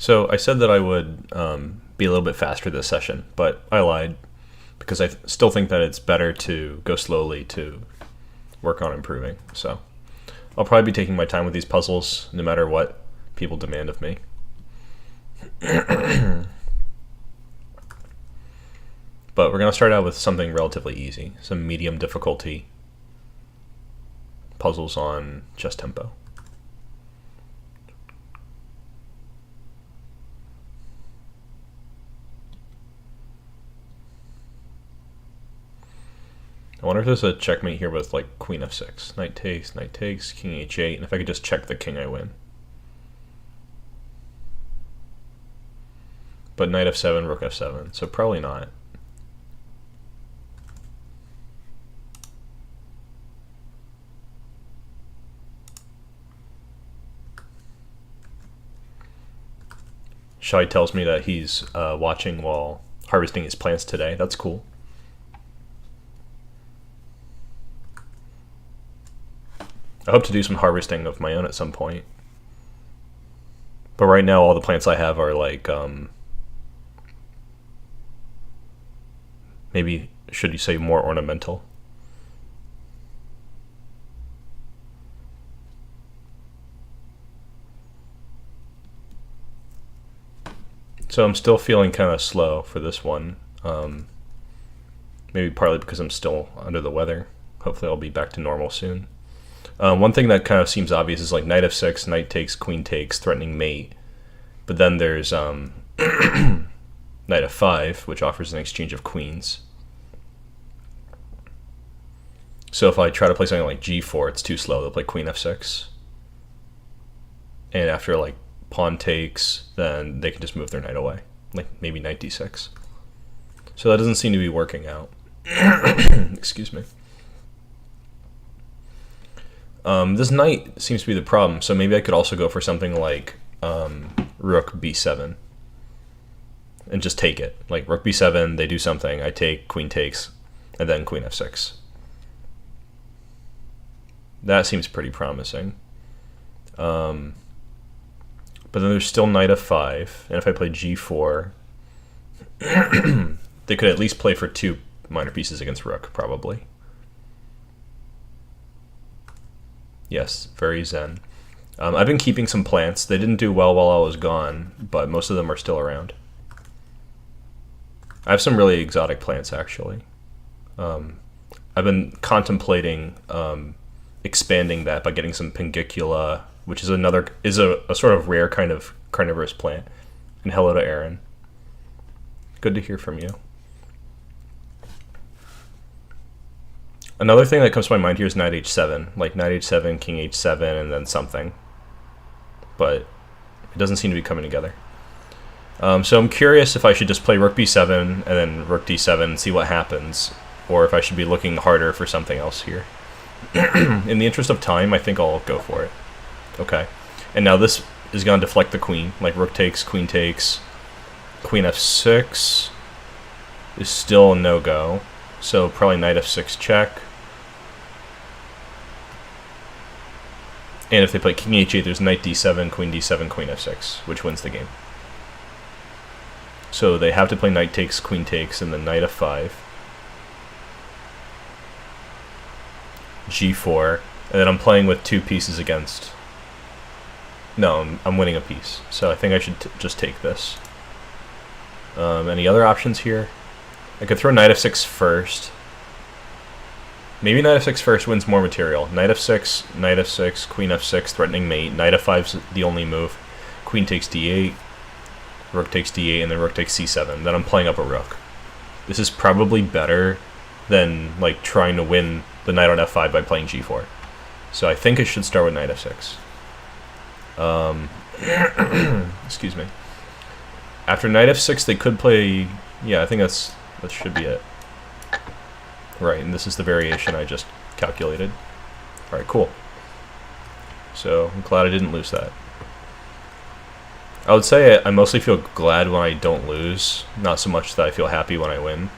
So I said that I would be a little bit faster this session, but I lied because I still think that it's better to go slowly to work on improving. So I'll probably be taking my time with these puzzles no matter what people demand of me. But we're going to start out with something relatively easy, some medium difficulty puzzles on chess tempo. I wonder if there's a checkmate here with like queen f6, knight takes, king h8, and if I could just check the king, I win. But knight f7, rook f7, so probably not. Shai tells me that he's watching while harvesting his plants today. That's cool. I hope to do some harvesting of my own at some point. But right now all the plants I have are like, maybe should you say more ornamental? So I'm still feeling kind of slow for this one. Maybe partly because I'm still under the weather. Hopefully I'll be back to normal soon. One thing that kind of seems obvious is like knight f6, knight takes, queen takes, threatening mate. But then there's knight f5, which offers an exchange of queens. So if I try to play something like g4, it's too slow. They'll play queen f6. And after like pawn takes, then they can just move their knight away. Like maybe knight d6. So that doesn't seem to be working out. Excuse me. This knight seems to be the problem, so maybe I could also go for something like rook b7 and just take it. Like rook b7, they do something, I take, queen takes, and then queen f6. That seems pretty promising. But then there's still knight f5, and if I play g4, they could at least play for 2 minor pieces against rook, probably. Yes, very zen. I've been keeping some plants. They didn't do well while I was gone, but most of them are still around. I have some really exotic plants, actually. I've been contemplating expanding that by getting some Pingicula, which is a sort of rare kind of carnivorous plant. And hello to Aaron. Good to hear from you. Another thing that comes to my mind here is knight h7, like knight h7, king h7, and then something. But it doesn't seem to be coming together. So I'm curious if I should just play rook b7 and then rook d7 and see what happens, or if I should be looking harder for something else here. In the interest of time, I think I'll go for it. Okay. And now this is going to deflect the queen, like rook takes, queen f6 is still a no-go. So probably knight f6 check. And if they play king h8, there's knight d7, queen f6, which wins the game. So they have to play knight takes, queen takes, and then knight f5. g4. And then I'm playing with 2 pieces against... No, I'm winning a piece. So I think I should just take this. Any other options here? I could throw knight f6 first. Maybe knight f6 first wins more material. Knight f6, queen f6, threatening mate. Knight f5's the only move. Queen takes d8, rook takes d8, and then rook takes c7. Then I'm playing up a rook. This is probably better than like trying to win the knight on f5 by playing g4. So I think I should start with knight f6. Excuse me. After knight f6, they could play... Yeah, I think that should be it. Right, and this is the variation I just calculated. Alright, cool. So, I'm glad I didn't lose that. I would say I mostly feel glad when I don't lose, not so much that I feel happy when I win.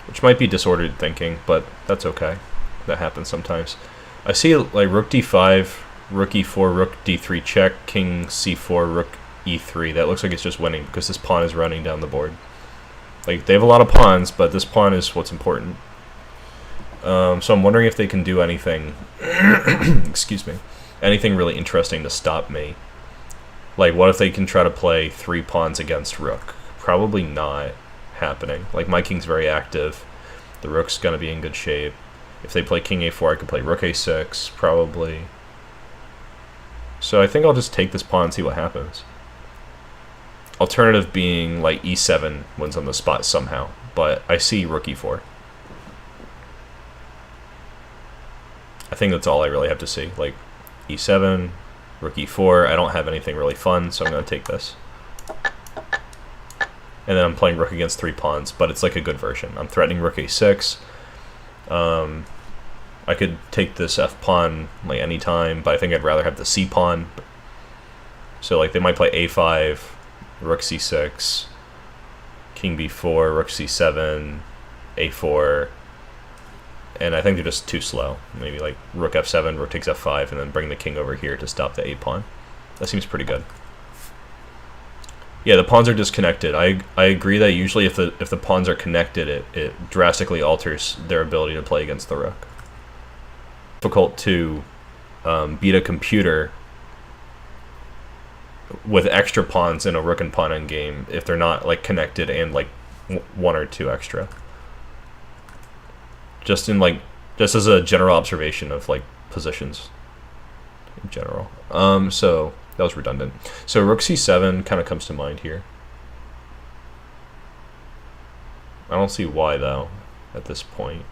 Which might be disordered thinking, but that's okay. That happens sometimes. I see like rook d5 Rook e4, rook d3 check, king c4, rook e3. That looks like it's just winning because this pawn is running down the board. Like, they have a lot of pawns, but this pawn is what's important. So I'm wondering if they can do anything, excuse me, anything really interesting to stop me. Like, what if they can try to play 3 pawns against rook? Probably not happening. Like, my king's very active. The rook's going to be in good shape. If they play king a4, I could play rook a6, probably. So I think I'll just take this pawn and see what happens. Alternative being, like, e7 wins on the spot somehow. But I see rook e4. I think that's all I really have to see. Like, e7, rook e4. I don't have anything really fun, so I'm going to take this. And then I'm playing rook against 3 pawns, but it's like a good version. I'm threatening rook a6. I could take this f pawn like any time, but I think I'd rather have the c pawn. So like they might play a5, rook c6, king b4, rook c7, a4, and I think they're just too slow. Maybe like rook f7, rook takes f5, and then bring the king over here to stop the a pawn. That seems pretty good. Yeah, the pawns are disconnected. I agree that usually if the pawns are connected, it drastically alters their ability to play against the rook. Difficult to beat a computer with extra pawns in a rook and pawn endgame if they're not like connected and like 1 or 2 extra. Just as a general observation of like positions in general. So that was redundant. So rook c7 kind of comes to mind here. I don't see why though at this point.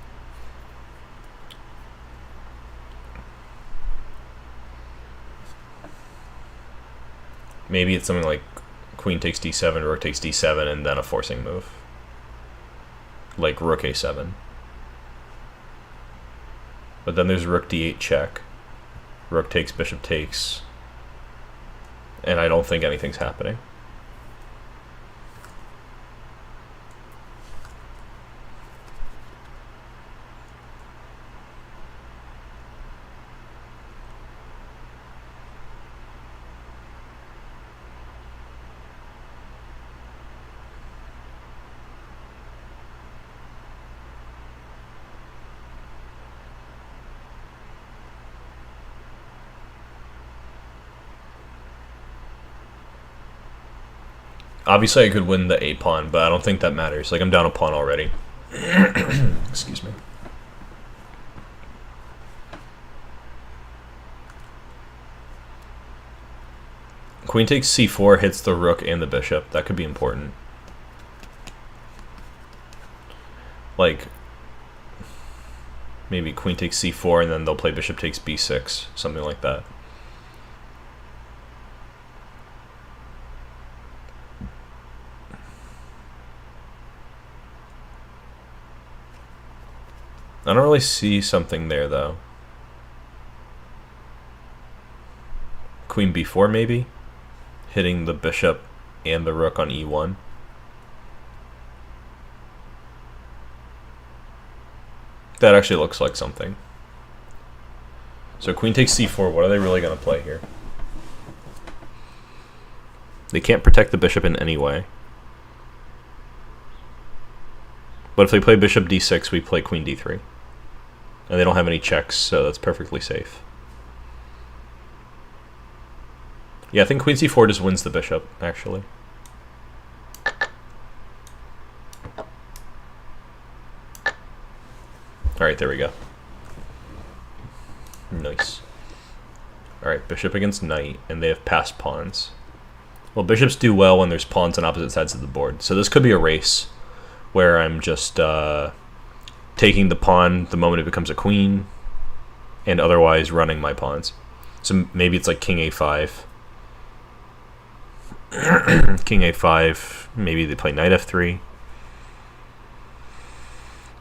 Maybe it's something like queen takes d7, rook takes d7, and then a forcing move. Like rook a7. But then there's rook d8 check. Rook takes, bishop takes. And I don't think anything's happening. Obviously, I could win the a pawn, but I don't think that matters. Like, I'm down a pawn already. Excuse me. Queen takes c4 hits the rook and the bishop. That could be important. Like, maybe queen takes c4 and then they'll play bishop takes b6. Something like that. I don't really see something there, though. Queen b4, maybe? Hitting the bishop and the rook on e1. That actually looks like something. So queen takes c4, what are they really going to play here? They can't protect the bishop in any way. But if they play bishop d6, we play queen d3. And they don't have any checks, so that's perfectly safe. Yeah, I think queen c4 just wins the bishop, actually. Alright, there we go. Nice. Alright, bishop against knight, and they have passed pawns. Well, bishops do well when there's pawns on opposite sides of the board. So this could be a race where I'm just taking the pawn the moment it becomes a queen, and otherwise running my pawns. So maybe it's like king a5. King a5, maybe they play knight f3.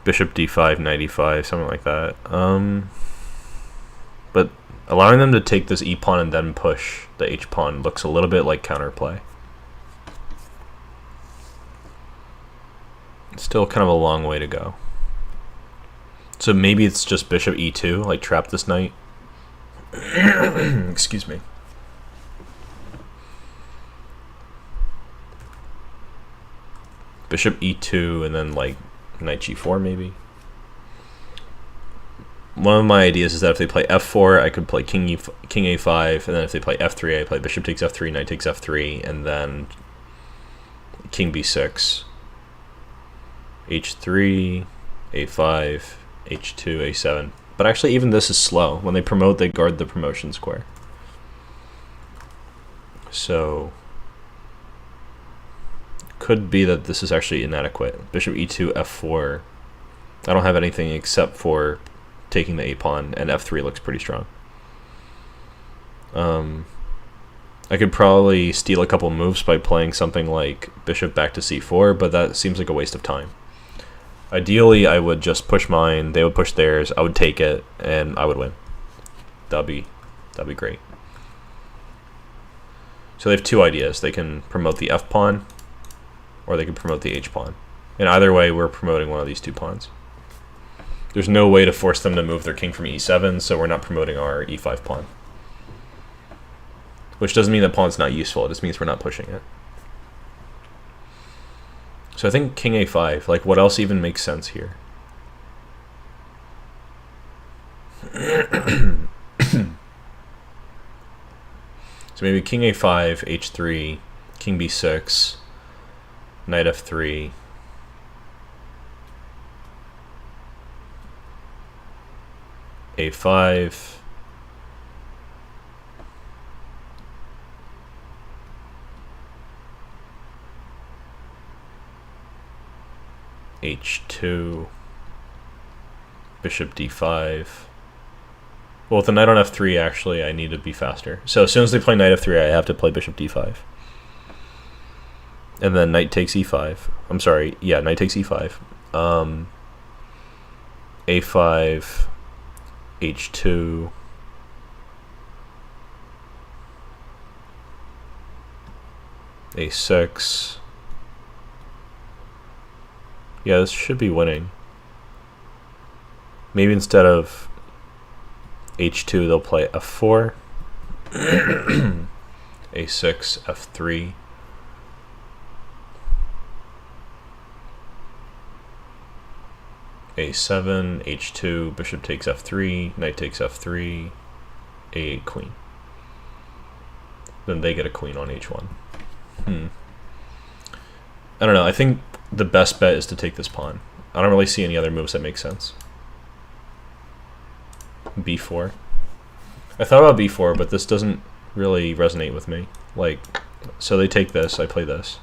Bishop d5, knight e5, something like that. But allowing them to take this e-pawn and then push the h-pawn looks a little bit like counterplay. It's still kind of a long way to go. So maybe it's just bishop e2, like trap this knight. Excuse me. Bishop e2 and then like knight g4 maybe. One of my ideas is that if they play f4, I could play king a5, and then if they play f3, I play bishop takes f3, knight takes f3, and then king b6, h3, a5, h2, a7. But actually, even this is slow. When they promote, they guard the promotion square. So could be that this is actually inadequate. Bishop e2, f4. I don't have anything except for taking the a pawn, and f3 looks pretty strong. I could probably steal a couple moves by playing something like bishop back to c4, but that seems like a waste of time. Ideally, I would just push mine, they would push theirs, I would take it, and I would win. That'd be great. So they have two ideas. They can promote the f pawn, or they can promote the h pawn. And either way, we're promoting one of these two pawns. There's no way to force them to move their king from e7, so we're not promoting our e5 pawn. Which doesn't mean the pawn's not useful, it just means we're not pushing it. So I think king a5, like what else even makes sense here? So maybe king a5, h3, king b6, knight f3, a5, h2, bishop d5. Well, with the knight on f3, actually, I need to be faster. So as soon as they play knight f3, I have to play bishop d5. And then knight takes e5. I'm sorry, yeah, knight takes e5. a5, h2, a6. Yeah, this should be winning. Maybe instead of h2, they'll play f4, a6, f3, a7, h2, bishop takes f3, knight takes f3, a8 queen. Then they get a queen on h1. I don't know, I think the best bet is to take this pawn. I don't really see any other moves that make sense. b4. I thought about b4, but this doesn't really resonate with me. Like, so they take this, I play this.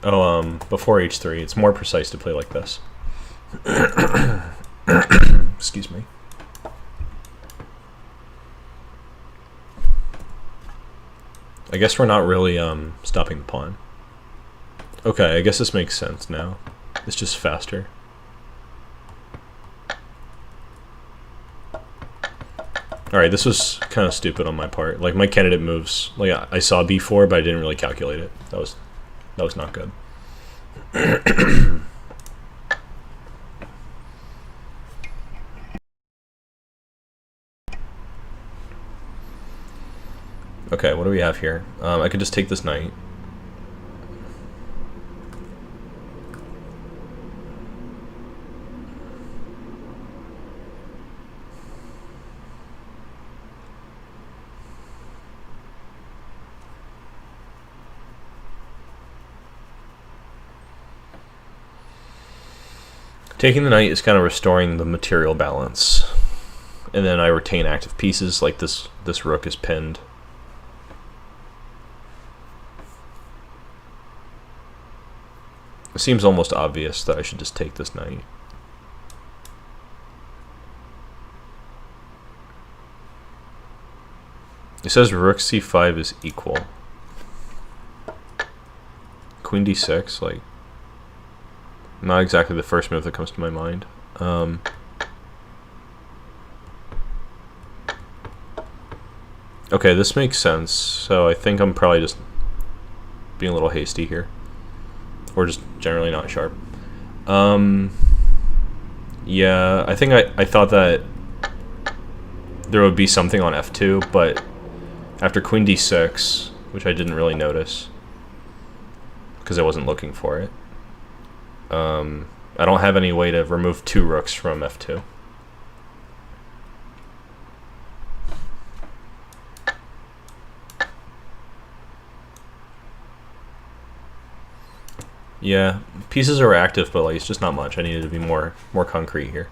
Oh, before h3, it's more precise to play like this. Excuse me. I guess we're not really stopping the pawn. Okay, I guess this makes sense now. It's just faster. Alright, this was kind of stupid on my part. Like, my candidate moves, like, I saw b4, but I didn't really calculate it. That was not good. Okay, what do we have here? I could just take this knight. Taking the knight is kind of restoring the material balance. And then I retain active pieces, like this rook is pinned. It seems almost obvious that I should just take this knight. It says rook c5 is equal. Queen d6, like, not exactly the first move that comes to my mind. Okay, this makes sense. So I think I'm probably just being a little hasty here. or just generally not sharp. Yeah, I think I thought that there would be something on f2, but after queen d6, which I didn't really notice because I wasn't looking for it, I don't have any way to remove 2 rooks from f2. Yeah, pieces are active, but like it's just not much. I needed to be more concrete here.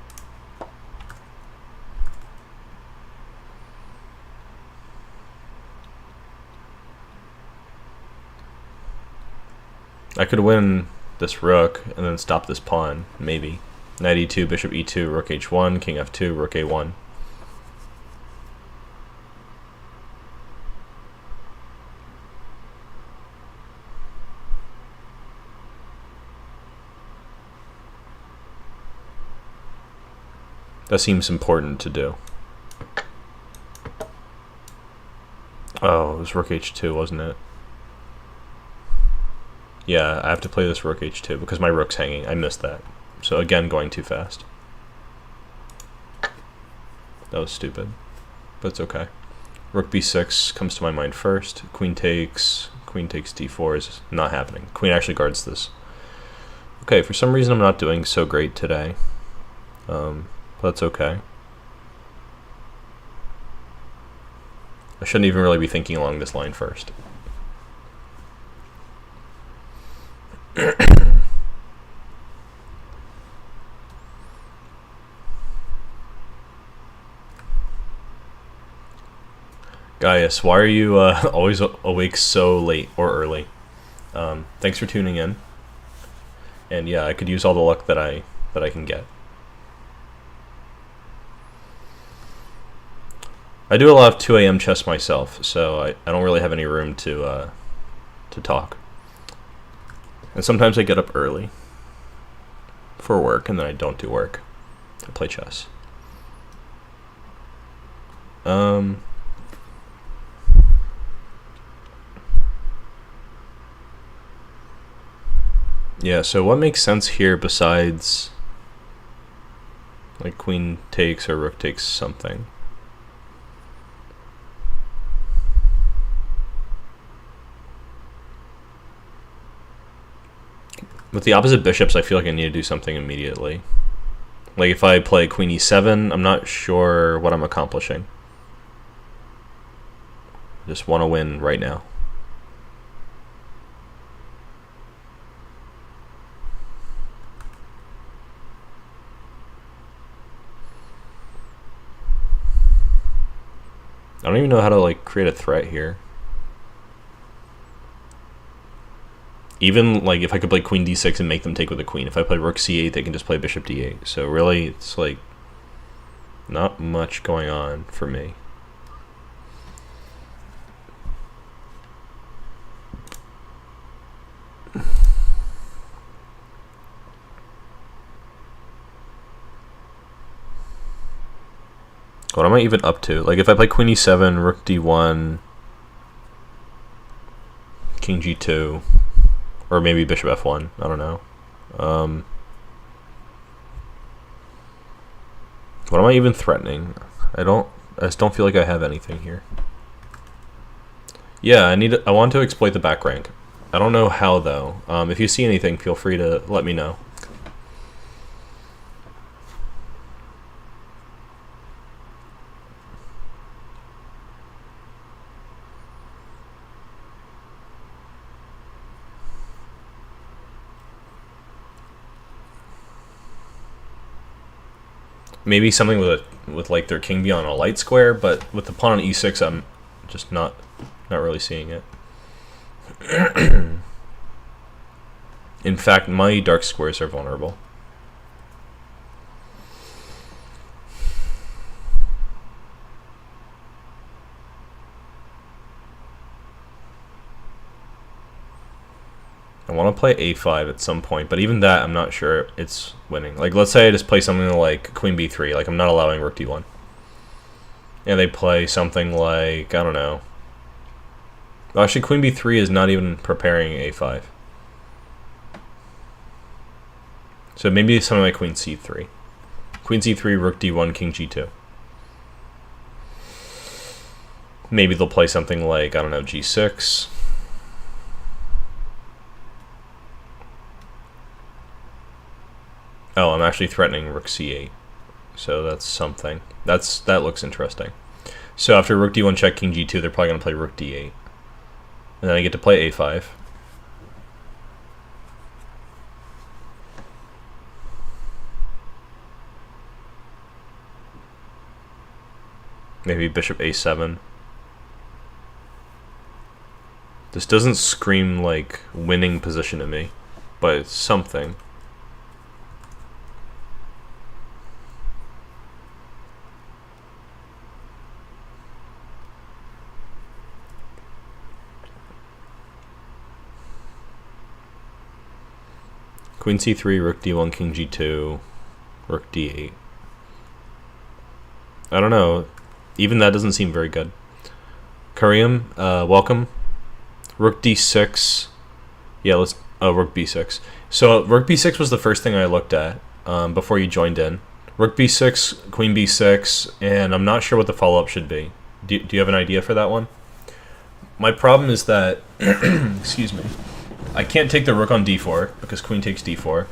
I could win this rook and then stop this pawn, maybe. Knight e2, bishop e2, rook h1, king f2, rook a1. That seems important to do. Oh, it was rook h2, wasn't it? Yeah, I have to play this rook h2 because my rook's hanging. I missed that. So again, going too fast. That was stupid, but it's okay. Rook b6 comes to my mind first. Queen takes d4 is not happening. Queen actually guards this. Okay, for some reason I'm not doing so great today. That's okay. I shouldn't even really be thinking along this line first. Gaius, why are you always awake so late or early? Thanks for tuning in. And yeah, I could use all the luck that I can get. I do a lot of 2 a.m. chess myself, so I don't really have any room to talk. And sometimes I get up early for work, and then I don't do work. I play chess. Yeah, so what makes sense here besides like queen takes or rook takes something? With the opposite bishops, I feel like I need to do something immediately. Like if I play queen e7, I'm not sure what I'm accomplishing. I just want to win right now. I don't even know how to like create a threat here. Even like if I could play queen d6 and make them take with the queen. If I play rook c8, they can just play bishop d8. So really, it's like not much going on for me. What am I even up to? Like if I play queen e7, rook d1, king g2, or maybe bishop f1, I don't know. What am I even threatening? I just don't feel like I have anything here. Yeah, I want to exploit the back rank. I don't know how though. If you see anything, feel free to let me know. Maybe something with like their king beyond a light square, but with the pawn on e6, I'm just not really seeing it. In fact, my dark squares are vulnerable. I want to play a5 at some point, but even that, I'm not sure it's winning. Like, let's say I just play something like queen b3, like I'm not allowing rook d1. And they play something like, I don't know. Well, actually, queen b3 is not even preparing a5. So maybe something like queen c3. Queen c3, rook d1, king g2. Maybe they'll play something like, I don't know, g6. Oh, I'm actually threatening rook c8. So that's something. That looks interesting. So after rook d1 check, king g2, they're probably going to play rook d8. And then I get to play a5. Maybe bishop a7. This doesn't scream like winning position to me, but it's something. Queen c3, rook d1, king g2, rook d8. I don't know. Even that doesn't seem very good. Kareem, welcome. Rook d6. Yeah, let's... Oh, rook b6. So rook b6 was the first thing I looked at before you joined in. Rook b6, queen b6, and I'm not sure what the follow-up should be. Do you have an idea for that one? My problem is that... excuse me. I can't take the rook on d4 because queen takes d4.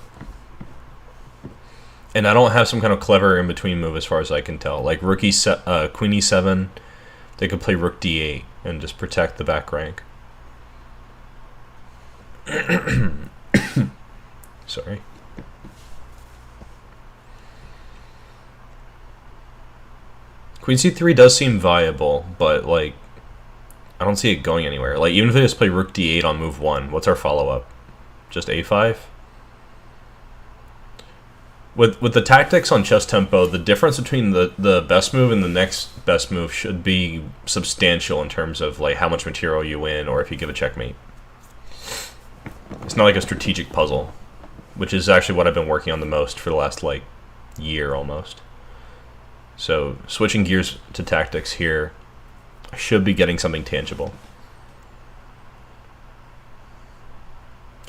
And I don't have some kind of clever in-between move as far as I can tell. Like rook queen e7, they could play rook d8 and just protect the back rank. Sorry. Queen c3 does seem viable, but like I don't see it going anywhere. Like, even if they just play rook d8 on move 1, what's our follow-up? Just a5? With the tactics on chess tempo, the difference between the best move and the next best move should be substantial in terms of like how much material you win or if you give a checkmate. It's not like a strategic puzzle, which is actually what I've been working on the most for the last like year almost. So switching gears to tactics here, I should be getting something tangible.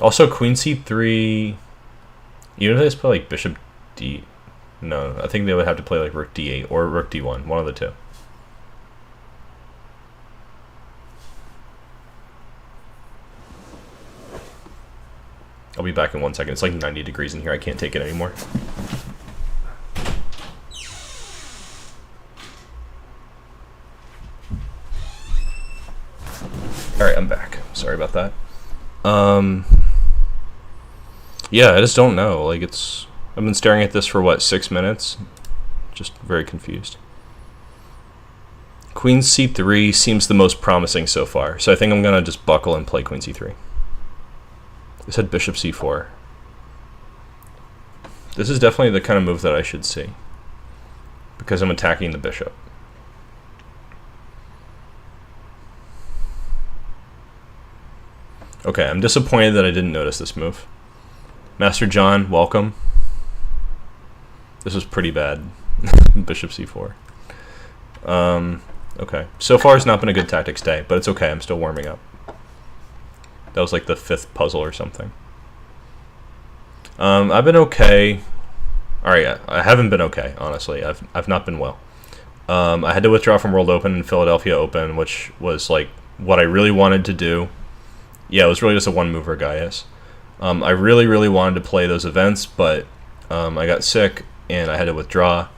Also, queen c3, even if they just play like bishop d... No, I think they would have to play like rook d8 or rook d1, one of the two. I'll be back in 1 second. It's like 90 degrees in here. I can't take it anymore. Alright, I'm back. Sorry about that. Yeah, I just don't know. Like, I've been staring at this for, what, 6 minutes? Just very confused. Queen c3 seems the most promising so far, so I think I'm going to just buckle and play queen c3. This had bishop c4. This is definitely the kind of move that I should see, because I'm attacking the bishop. Okay, I'm disappointed that I didn't notice this move. Master John, welcome. This was pretty bad. Bishop c4. Okay. So far it's not been a good tactics day, but it's okay. I'm still warming up. That was like the 5th puzzle or something. I've been okay. Alright, I haven't been okay, honestly. I've not been well. I had to withdraw from World Open and Philadelphia Open, which was like what I really wanted to do. Yeah, it was really just a one-mover, guys. I really, really wanted to play those events, but I got sick and I had to withdraw.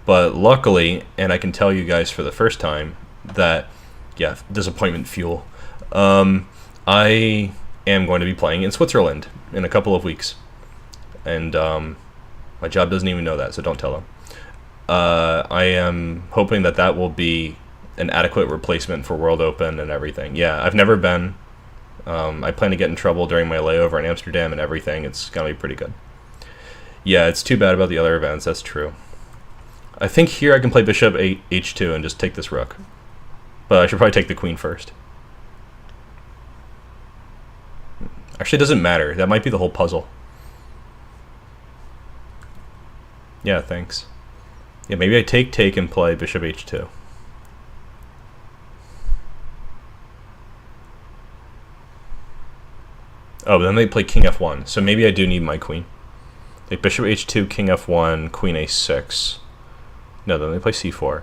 But luckily, and I can tell you guys for the first time that, yeah, disappointment fuel. I am going to be playing in Switzerland in a couple of weeks. And my job doesn't even know that, so don't tell them. I am hoping that that will be an adequate replacement for World Open and everything. Yeah, I've never been. I plan to get in trouble during my layover in Amsterdam and everything. It's going to be pretty good. Yeah, it's too bad about the other events. That's true. I think here I can play bishop h2 and just take this rook. But I should probably take the queen first. Actually, it doesn't matter. That might be the whole puzzle. Yeah, thanks. Yeah, maybe I take and play bishop h2. Oh, but then they play king f1, so maybe I do need my queen. Like bishop h2, king f1, queen a6. No, then they play c4.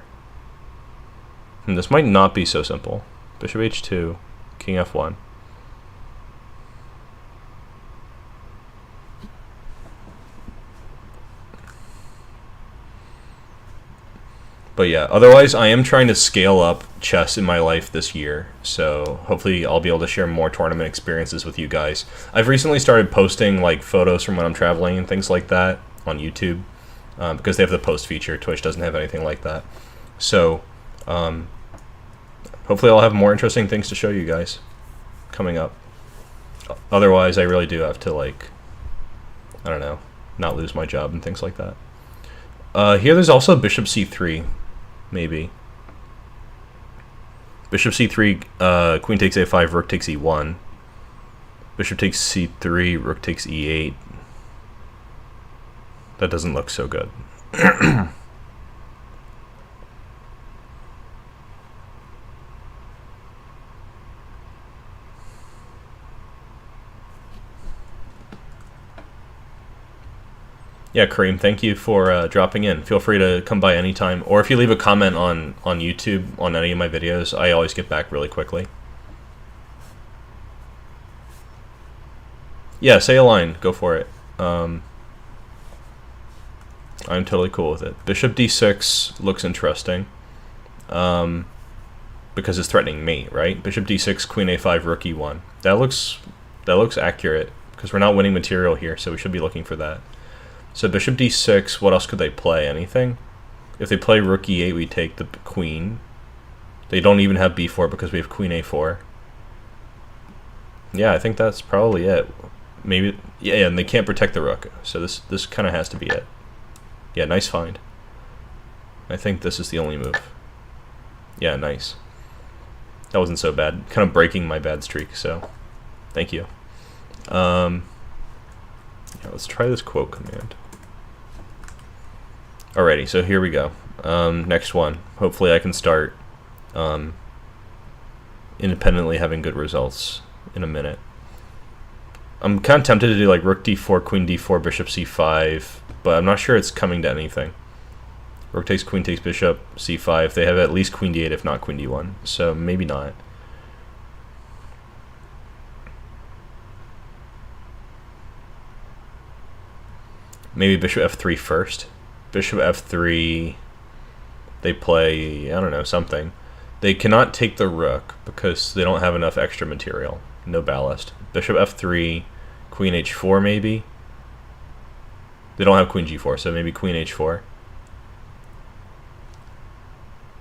And this might not be so simple. Bishop h2, king f1. But yeah, otherwise I am trying to scale up chess in my life this year, so hopefully I'll be able to share more tournament experiences with you guys. I've recently started posting like photos from when I'm traveling and things like that on YouTube, because they have the post feature. Twitch doesn't have anything like that. So hopefully I'll have more interesting things to show you guys coming up. Otherwise I really do have to, like, I don't know, not lose my job and things like that. Here there's also bishop c3. Maybe. Bishop c3, queen takes a5, rook takes e1. Bishop takes c3, rook takes e8. That doesn't look so good. Yeah, Kareem, thank you for dropping in. Feel free to come by anytime. Or if you leave a comment on YouTube on any of my videos, I always get back really quickly. Yeah, say a line. Go for it. I'm totally cool with it. Bishop d6 looks interesting. Because it's threatening mate, right? Bishop d6, queen a5, rook e1. That looks accurate, because we're not winning material here, so we should be looking for that. So bishop d6, what else could they play? Anything? If they play rook e8, we take the queen. They don't even have b4 because we have queen a4. Yeah, I think that's probably it. Maybe, yeah, and they can't protect the rook, so this kind of has to be it. Yeah, nice find. I think this is the only move. Yeah, nice. That wasn't so bad. Kind of breaking my bad streak, so thank you. Yeah, let's try this quote command. Alrighty, so here we go. Next one. Hopefully I can start independently having good results in a minute. I'm kind of tempted to do like rook d4, queen d4, bishop c5, but I'm not sure it's coming to anything. Rook takes queen takes bishop c5. They have at least queen d8 if not queen d1, so maybe not. Maybe bishop f3 first. Bishop f3, they play, I don't know, something. They cannot take the rook because they don't have enough extra material. No ballast. Bishop f3, queen h4 maybe. They don't have queen g4, so maybe queen h4.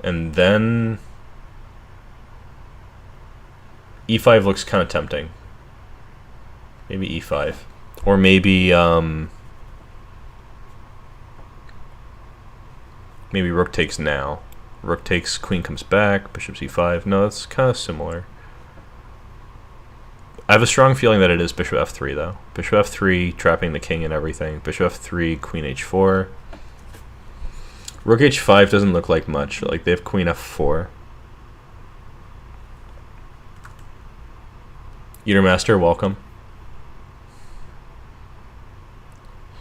And then e5 looks kind of tempting. Maybe e5. Or maybe maybe rook takes now. Rook takes, queen comes back, bishop c5. No, that's kind of similar. I have a strong feeling that it is bishop f3 though. Bishop f3 trapping the king and everything. Bishop f3, queen h4. Rook h5 doesn't look like much. Like they have queen f4. Eater Master, welcome.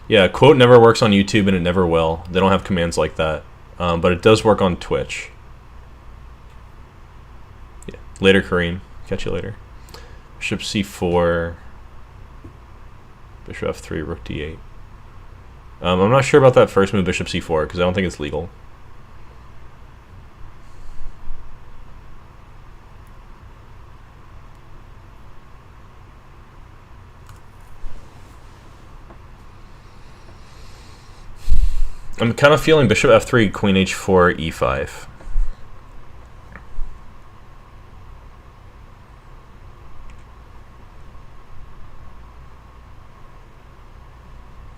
Yeah, quote never works on YouTube and it never will. They don't have commands like that. But it does work on Twitch. Yeah. Later, Kareem. Catch you later. Bishop c4. Bishop f3, rook d8. I'm not sure about that first move, bishop c4, because I don't think it's legal. I'm kind of feeling bishop f3, queen h4, e5.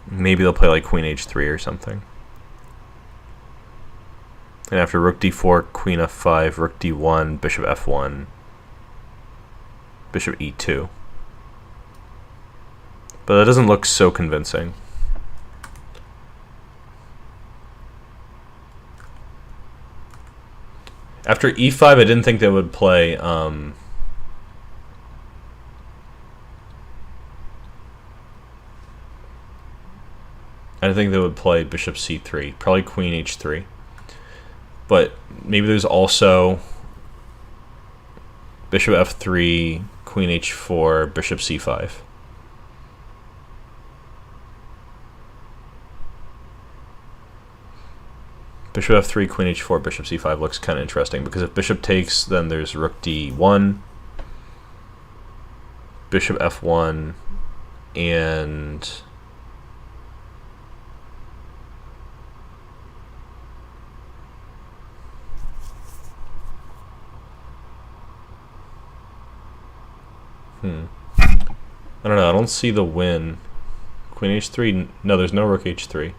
Maybe they'll play like queen h3 or something. And after rook d4, queen f5, rook d1, bishop f1, bishop e2. But that doesn't look so convincing. After e5, I didn't think they would play I think they would play bishop c3, probably queen h3. But maybe there's also bishop f3, queen h4, bishop c5. Bishop f3, queen h4, bishop c5 looks kind of interesting, because if bishop takes, then there's rook d1, bishop f1, and I don't know, I don't see the win. Queen h3, no, there's no rook h3.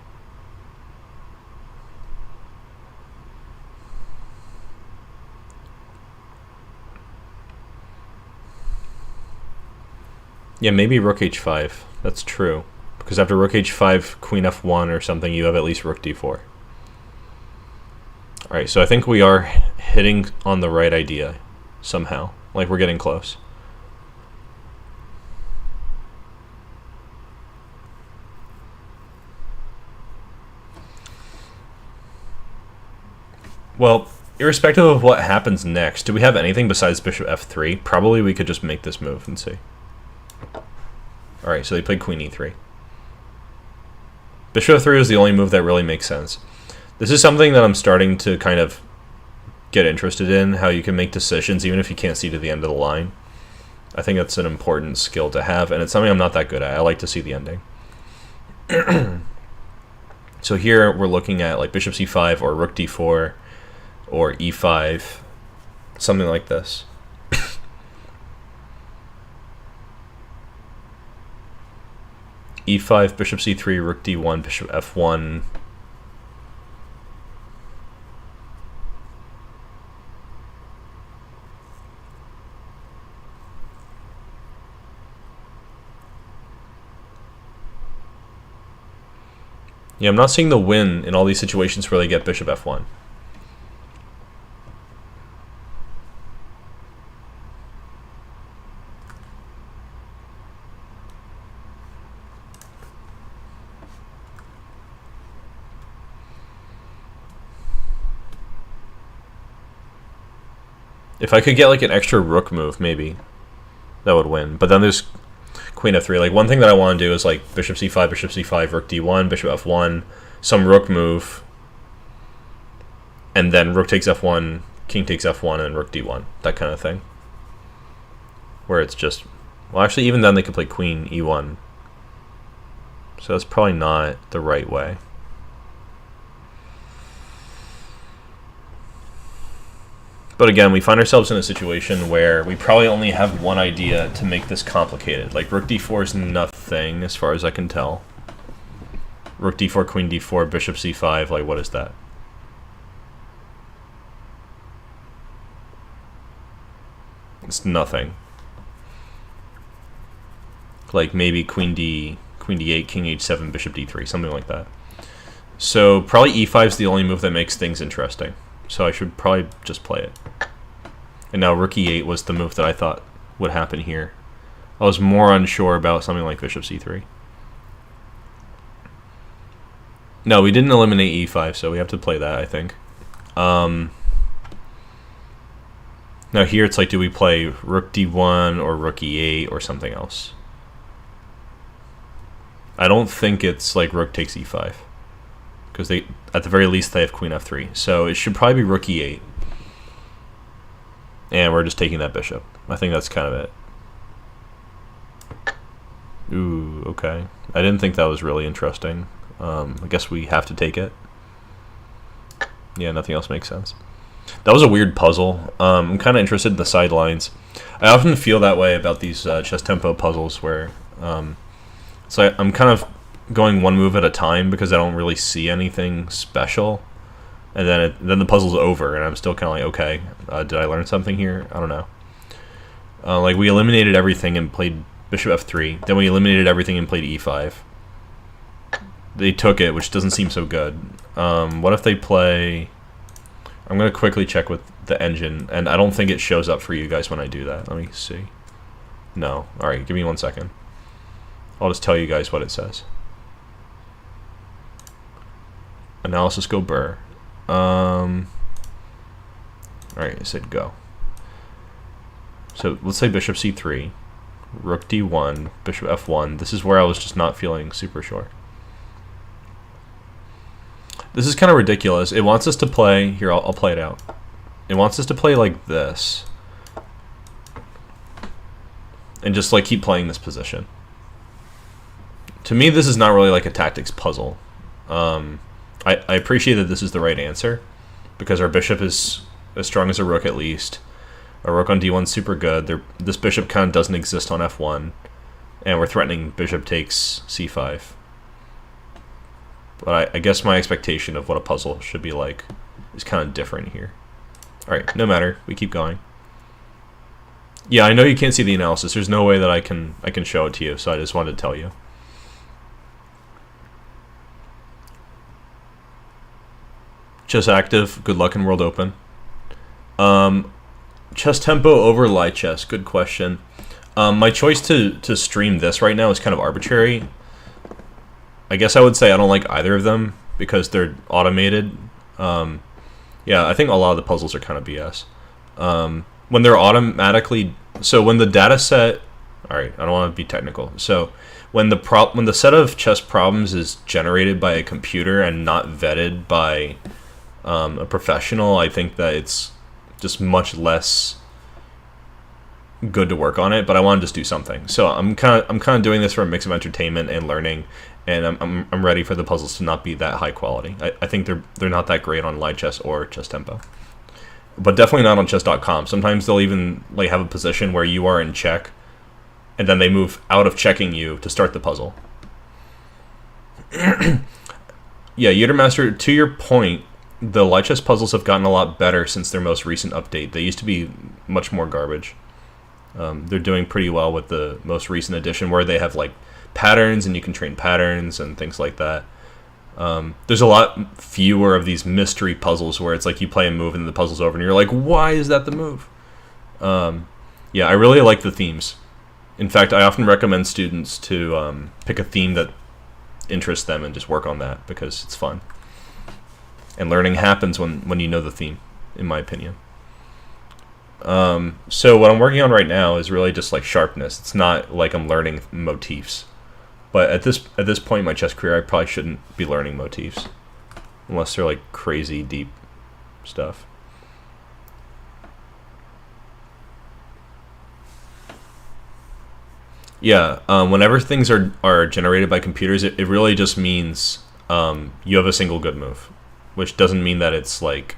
Yeah, maybe rook h5. That's true. Because after rook h5, queen f1 or something, you have at least rook d4. Alright, so I think we are hitting on the right idea somehow. Like, we're getting close. Well, irrespective of what happens next, do we have anything besides bishop f3? Probably we could just make this move and see. Alright, so they played queen e3. Bishop f3 is the only move that really makes sense. This is something that I'm starting to kind of get interested in, how you can make decisions even if you can't see to the end of the line. I think that's an important skill to have, and it's something I'm not that good at. I like to see the ending. So here we're looking at like bishop c5 or rook d4 or e5, something like this. e5, bishop c3, rook d1, bishop f1. Yeah, I'm not seeing the win in all these situations where they get bishop f1. If I could get like an extra rook move, maybe that would win. But then there's queen f3. Like, one thing that I want to do is like bishop c5, rook d1, bishop f1, some rook move, and then rook takes f1, king takes f1, and then rook d1. That kind of thing. Where it's just, well, actually, even then they could play queen e1. So that's probably not the right way. But again, we find ourselves in a situation where we probably only have one idea to make this complicated. Like, rook d4 is nothing, as far as I can tell. Rook d4, queen d4, bishop c5, like, what is that? It's nothing. Like, maybe queen d8, king h7, bishop d3, something like that. So, probably e5 is the only move that makes things interesting. So I should probably just play it. And now rook e8 was the move that I thought would happen here. I was more unsure about something like bishop c3. No, we didn't eliminate e5, so we have to play that, I think. Now here it's like, do we play rook d1 or rook e8 or something else? I don't think it's like rook takes e5. Because they, at the very least, they have queen f3. So it should probably be rook e8. And we're just taking that bishop. I think that's kind of it. Ooh, okay. I didn't think that was really interesting. I guess we have to take it. Yeah, nothing else makes sense. That was a weird puzzle. I'm kind of interested in the sidelines. I often feel that way about these chess tempo puzzles where so I'm kind of going one move at a time because I don't really see anything special, and then the puzzle's over and I'm still kind of like, okay, did I learn something here? I don't know. Like, we eliminated everything and played bishop f3, then we eliminated everything and played e5. They took it, which doesn't seem so good. What if they play... I'm going to quickly check with the engine, and I don't think it shows up for you guys when I do that. Let me see. No. Alright, give me 1 second. I'll just tell you guys what it says. Analysis go burr. Alright, I said go. So let's say bishop c3, rook d1, bishop f1. This is where I was just not feeling super sure. This is kind of ridiculous. It wants us to play, here, I'll play it out. It wants us to play like this. And just like keep playing this position. To me, this is not really like a tactics puzzle. I appreciate that this is the right answer, because our bishop is as strong as a rook at least. Our rook on d1 is super good. This bishop kind of doesn't exist on f1, and we're threatening bishop takes c5. But I guess my expectation of what a puzzle should be like is kind of different here. Alright, no matter. We keep going. Yeah, I know you can't see the analysis. There's no way that I can show it to you, so I just wanted to tell you. Chess Active, good luck in World Open. Chess Tempo over Live Chess, good question. My choice to stream this right now is kind of arbitrary. I guess I would say I don't like either of them because they're automated. Yeah, I think a lot of the puzzles are kind of BS. When they're automatically, so when the data set, all right, I don't want to be technical. So when the set of chess problems is generated by a computer and not vetted by a professional, I think that it's just much less good to work on it. But I want to just do something. So I'm kind of doing this for a mix of entertainment and learning, and I'm ready for the puzzles to not be that high quality. I think they're not that great on Live Chess or Chess Tempo. But definitely not on chess.com. Sometimes they'll even like have a position where you are in check, and then they move out of checking you to start the puzzle. Yeah, Yttermaster, to your point, the Live Chess puzzles have gotten a lot better since their most recent update. They used to be much more garbage. They're doing pretty well with the most recent edition, where they have like patterns and you can train patterns and things like that. There's a lot fewer of these mystery puzzles where it's like you play a move and the puzzle's over and you're like, why is that the move? Yeah, I really like the themes. In fact, I often recommend students to pick a theme that interests them and just work on that because it's fun. And learning happens when you know the theme, in my opinion. So what I'm working on right now is really just like sharpness. It's not like I'm learning motifs. But at this point in my chess career, I probably shouldn't be learning motifs, unless they're like crazy deep stuff. Yeah, whenever things are generated by computers, it really just means you have a single good move, which doesn't mean that it's like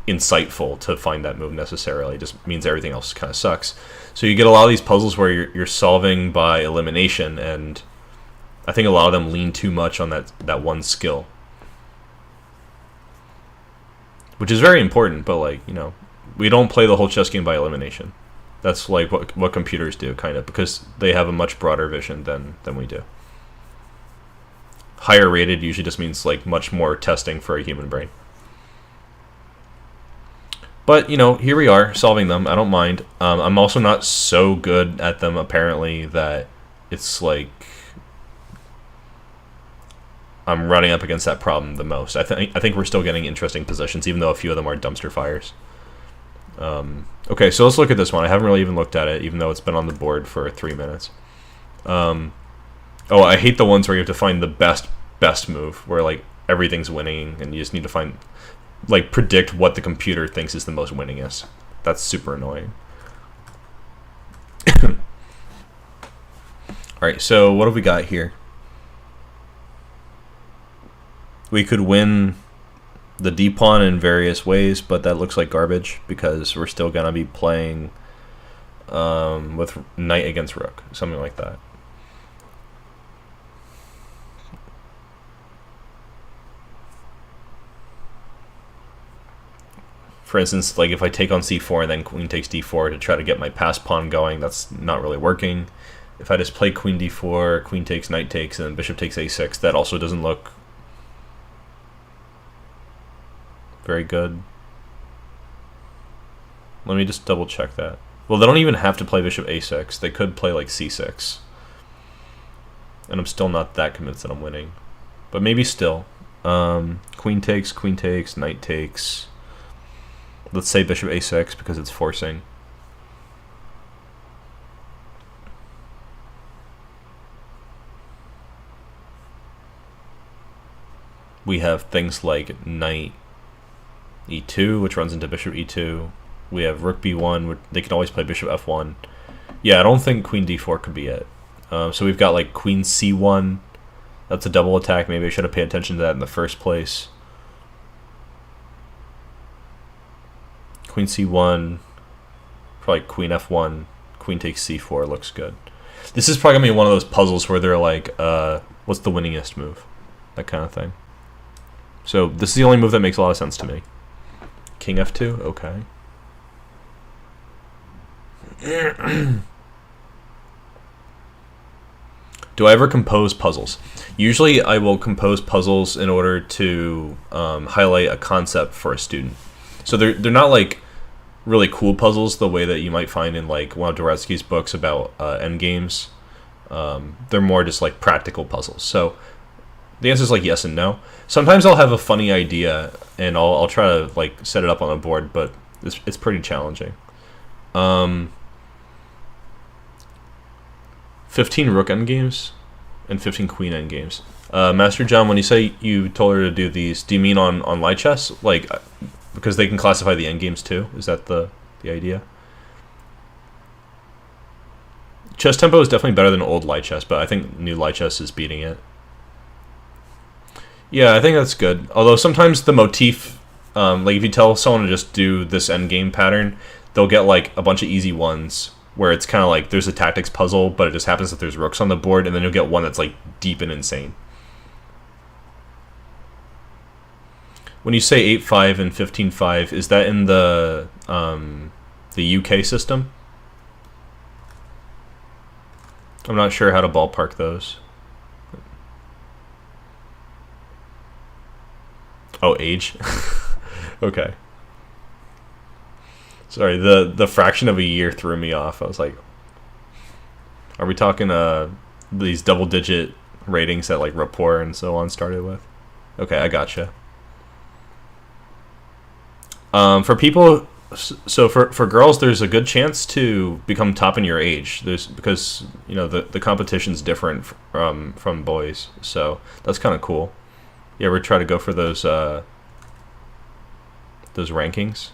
insightful to find that move necessarily. It just means everything else kind of sucks. So you get a lot of these puzzles where you're solving by elimination, and I think a lot of them lean too much on that one skill, which is very important. But like, you know, we don't play the whole chess game by elimination. That's like what computers do, kind of, because they have a much broader vision than we do. Higher rated usually just means like much more testing for a human brain. But, you know, here we are solving them. I don't mind. I'm also not so good at them, apparently, that it's like I'm running up against that problem the most. I think we're still getting interesting positions, even though a few of them are dumpster fires. Okay, so let's look at this one. I haven't really even looked at it, even though it's been on the board for 3 minutes. Oh, I hate the ones where you have to find the best move, where like everything's winning, and you just need to find, like, predict what the computer thinks is the most winningest. That's super annoying. Alright, so what have we got here? We could win the d-pawn in various ways, but that looks like garbage because we're still going to be playing with knight against rook, something like that. For instance, like if I take on c4 and then queen takes d4 to try to get my pass pawn going, that's not really working. If I just play queen d4, queen takes, knight takes, and then bishop takes a6, that also doesn't look very good. Let me just double check that. Well, they don't even have to play bishop a6. They could play like c6. And I'm still not that convinced that I'm winning. But maybe still. Queen takes, knight takes. Let's say bishop a6 because it's forcing. We have things like knight e2, which runs into bishop e2. We have rook b1, which they can always play bishop f1. Yeah, I don't think queen d4 could be it. So we've got like queen c1. That's a double attack. Maybe I should have paid attention to that in the first place. Queen c1, probably queen f1, queen takes c4 looks good. This is probably going to be one of those puzzles where they're like, what's the winningest move? That kind of thing. So this is the only move that makes a lot of sense to me. King f2, okay. Do I ever compose puzzles? Usually I will compose puzzles in order to highlight a concept for a student. So they're not like really cool puzzles the way that you might find in like one of Dworetzky's books about endgames. They're more just like practical puzzles. So the answer is like yes and no. Sometimes I'll have a funny idea and I'll try to like set it up on a board, but it's pretty challenging. 15 rook endgames and 15 queen endgames. Master John, when you say you told her to do these, do you mean on light chess? Like, because they can classify the endgames too? Is that the idea? Chess tempo is definitely better than old light chess, but I think new light chess is beating it. Yeah, I think that's good. Although sometimes the motif, like if you tell someone to just do this endgame pattern, they'll get like a bunch of easy ones where it's kind of like there's a tactics puzzle, but it just happens that there's rooks on the board, and then you'll get one that's like deep and insane. When you say 8-5 and 15-5, is that in the UK system? I'm not sure how to ballpark those. Oh, age? Okay. Sorry, the fraction of a year threw me off. I was like, are we talking these double-digit ratings that like Rapport and so on started with? Okay, I gotcha. For people, so for girls, there's a good chance to become top in your age. Because you know the competition's different from boys, so that's kind of cool. You ever try to go for those rankings?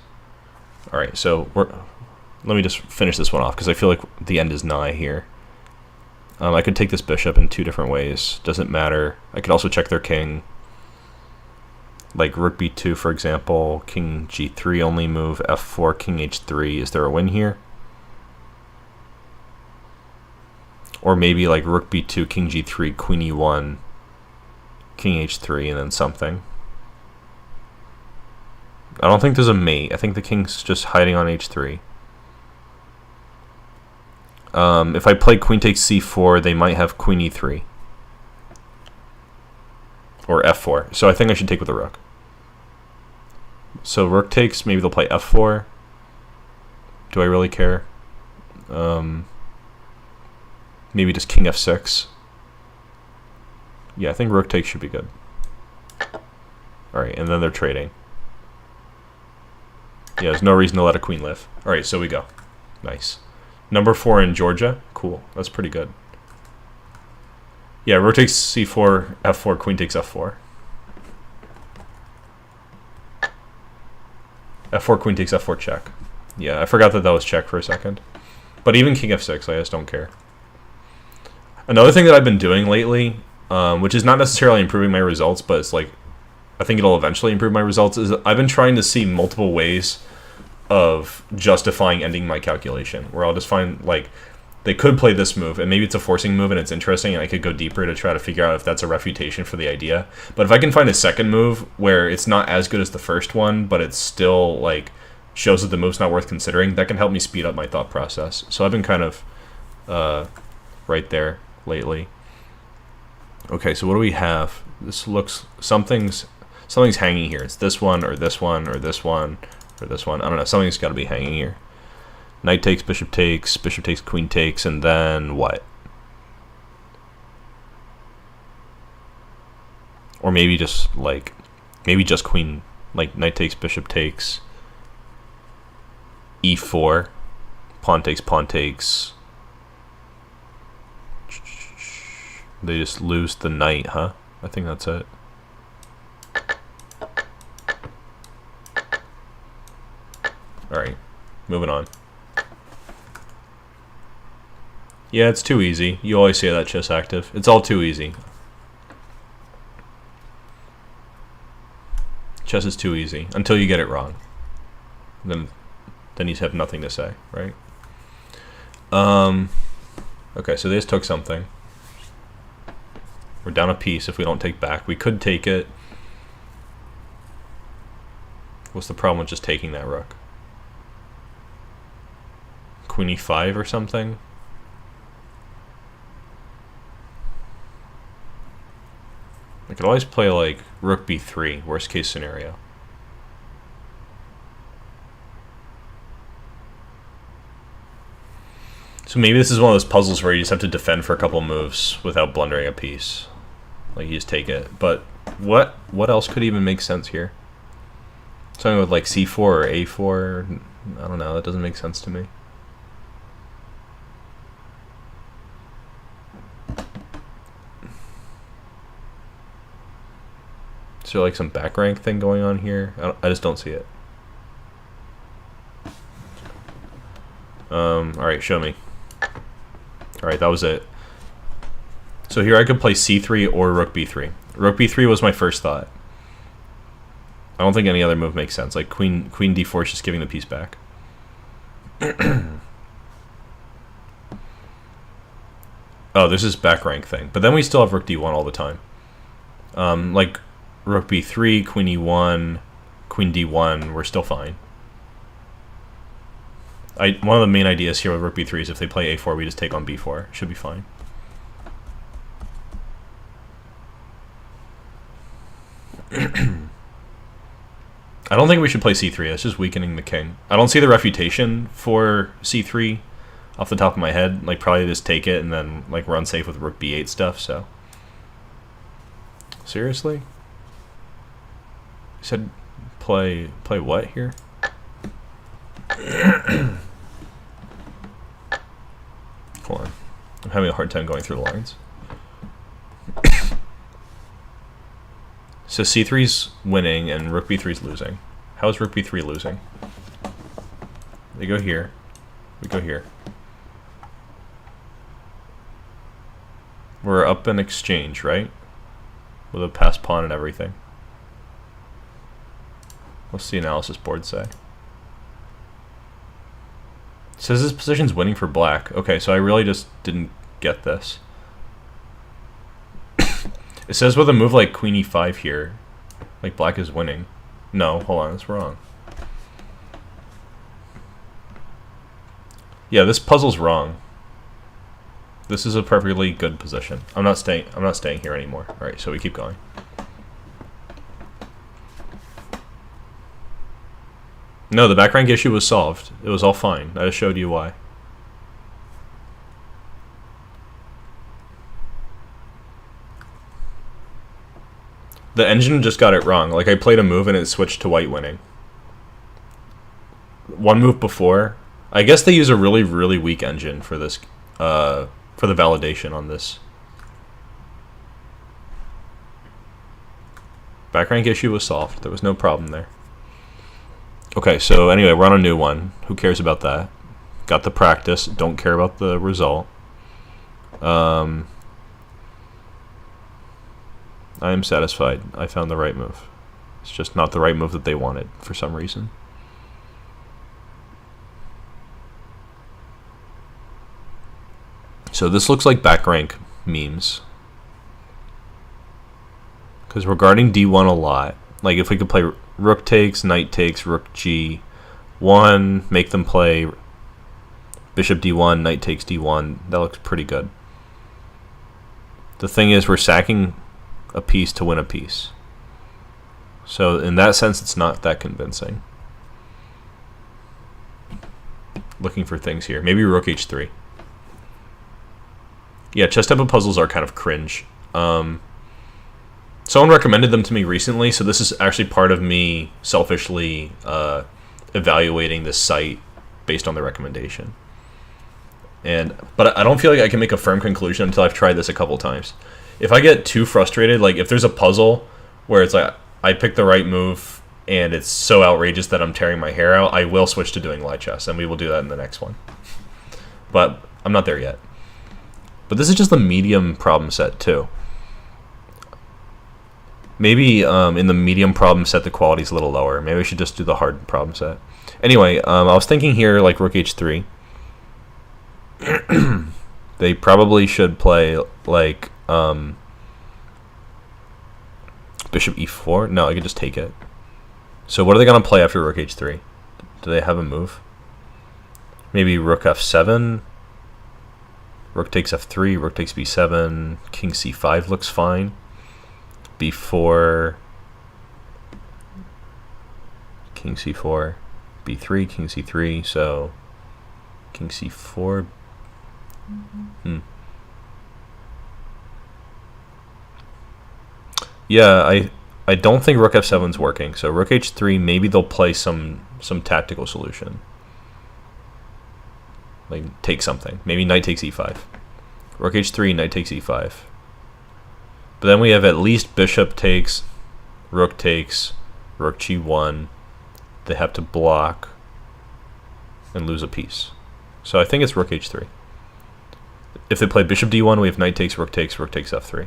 All right, so let me just finish this one off because I feel like the end is nigh here. I could take this bishop in two different ways. Doesn't matter. I could also check their king. Like rook b2, for example, king g3 only move, f4, king h3. Is there a win here? Or maybe like rook b2, king g3, queen e1, king h3, and then something. I don't think there's a mate. I think the king's just hiding on h3. If I play queen takes c4, they might have queen e3. Or f4. So I think I should take with the rook. So rook takes, maybe they'll play f4. Do I really care? Maybe just king f6. Yeah, I think rook takes should be good. Alright, and then they're trading. Yeah, there's no reason to let a queen live. Alright, so we go. Nice. Number 4 in Georgia. Cool. That's pretty good. Yeah, rook takes c4, f4, queen takes f4. f4, queen takes f4, check. Yeah, I forgot that was check for a second. But even king f6, I just don't care. Another thing that I've been doing lately, which is not necessarily improving my results, but it's like, I think it'll eventually improve my results, is I've been trying to see multiple ways of justifying ending my calculation, where I'll just find, like, they could play this move, and maybe it's a forcing move and it's interesting, and I could go deeper to try to figure out if that's a refutation for the idea. But if I can find a second move where it's not as good as the first one, but it's still, like, shows that the move's not worth considering, that can help me speed up my thought process. So I've been kind of right there lately. Okay, so what do we have? This looks... Something's hanging here. It's this one, or this one, or this one, or this one. I don't know. Something's got to be hanging here. Knight takes, bishop takes, queen takes, and then what? Or maybe just like, maybe just queen, like knight takes, bishop takes, e4, pawn takes. They just lose the knight, huh? I think that's it. Alright, moving on. Yeah, it's too easy. You always say that, Chess Active. It's all too easy. Chess is too easy until you get it wrong. Then you have nothing to say, right? Okay, so they just took something. We're down a piece if we don't take back. We could take it. What's the problem with just taking that rook? Queen e5 or something? I could always play like rook b3, worst case scenario. So maybe this is one of those puzzles where you just have to defend for a couple moves without blundering a piece. Like you just take it. But what else could even make sense here? Something with like c4 or a4? I don't know, that doesn't make sense to me. Is there like some back rank thing going on here? I just don't see it. Alright, show me. Alright, that was it. So here I could play c3 or rook b3. Rook b3 was my first thought. I don't think any other move makes sense. Like queen d4 is just giving the piece back. Oh, this is back rank thing. But then we still have rook d1 all the time. Like rook b3, queen e1, queen d1, we're still fine. One of the main ideas here with rook b3 is if they play a4, we just take on b4. Should be fine. I don't think we should play c3. That's just weakening the king. I don't see the refutation for c3 off the top of my head. Like probably just take it and then like run safe with rook b8 stuff. So seriously, you said play what here? Hold on, I'm having a hard time going through the lines. So c3's winning and rook b3's losing. How is rook b3 losing? They go here. We go here. We're up in exchange, right? With a passed pawn and everything. What's the analysis board say? It says this position's winning for black. Okay, so I really just didn't get this. It says with a move like queen e5 here, like black is winning. No, hold on, that's wrong. Yeah, this puzzle's wrong. This is a perfectly good position. I'm not staying here anymore. Alright, so we keep going. No, the back rank issue was solved. It was all fine. I just showed you why. The engine just got it wrong. Like, I played a move and it switched to white winning. One move before. I guess they use a really, really weak engine for this, for the validation on this. Back rank issue was solved. There was no problem there. Okay, so anyway, we're on a new one. Who cares about that? Got the practice. Don't care about the result. I am satisfied. I found the right move. It's just not the right move that they wanted for some reason. So this looks like back rank memes. Because we're guarding d1 a lot. Like if we could play rook takes, knight takes, rook g1, make them play bishop d1, knight takes d1, that looks pretty good. The thing is we're sacking a piece to win a piece. So in that sense, it's not that convincing. Looking for things here. Maybe rook h3. Yeah, chess tempo puzzles are kind of cringe. So Someone recommended them to me recently, so this is actually part of me selfishly evaluating this site based on the recommendation. But I don't feel like I can make a firm conclusion until I've tried this a couple times. If I get too frustrated, like if there's a puzzle where it's like I pick the right move and it's so outrageous that I'm tearing my hair out, I will switch to doing light chess, and we will do that in the next one. But I'm not there yet. But this is just the medium problem set too. Maybe in the medium problem set the quality's a little lower. Maybe we should just do the hard problem set. Anyway, I was thinking here like rook h3. They probably should play like bishop e4. No, I could just take it. So what are they going to play after rook h3? Do they have a move? Maybe rook f7. Rook takes f3. Rook takes b7. King c5 looks fine. b4. King c4. b3. King c3. So king c4. Yeah, I don't think rook f7's working. So rook h3, maybe they'll play some tactical solution. Like take something. Maybe knight takes e5. Rook h3, knight takes e5. But then we have at least bishop takes, rook g1. They have to block and lose a piece. So I think it's rook h3. If they play bishop d1, we have knight takes, rook takes f3.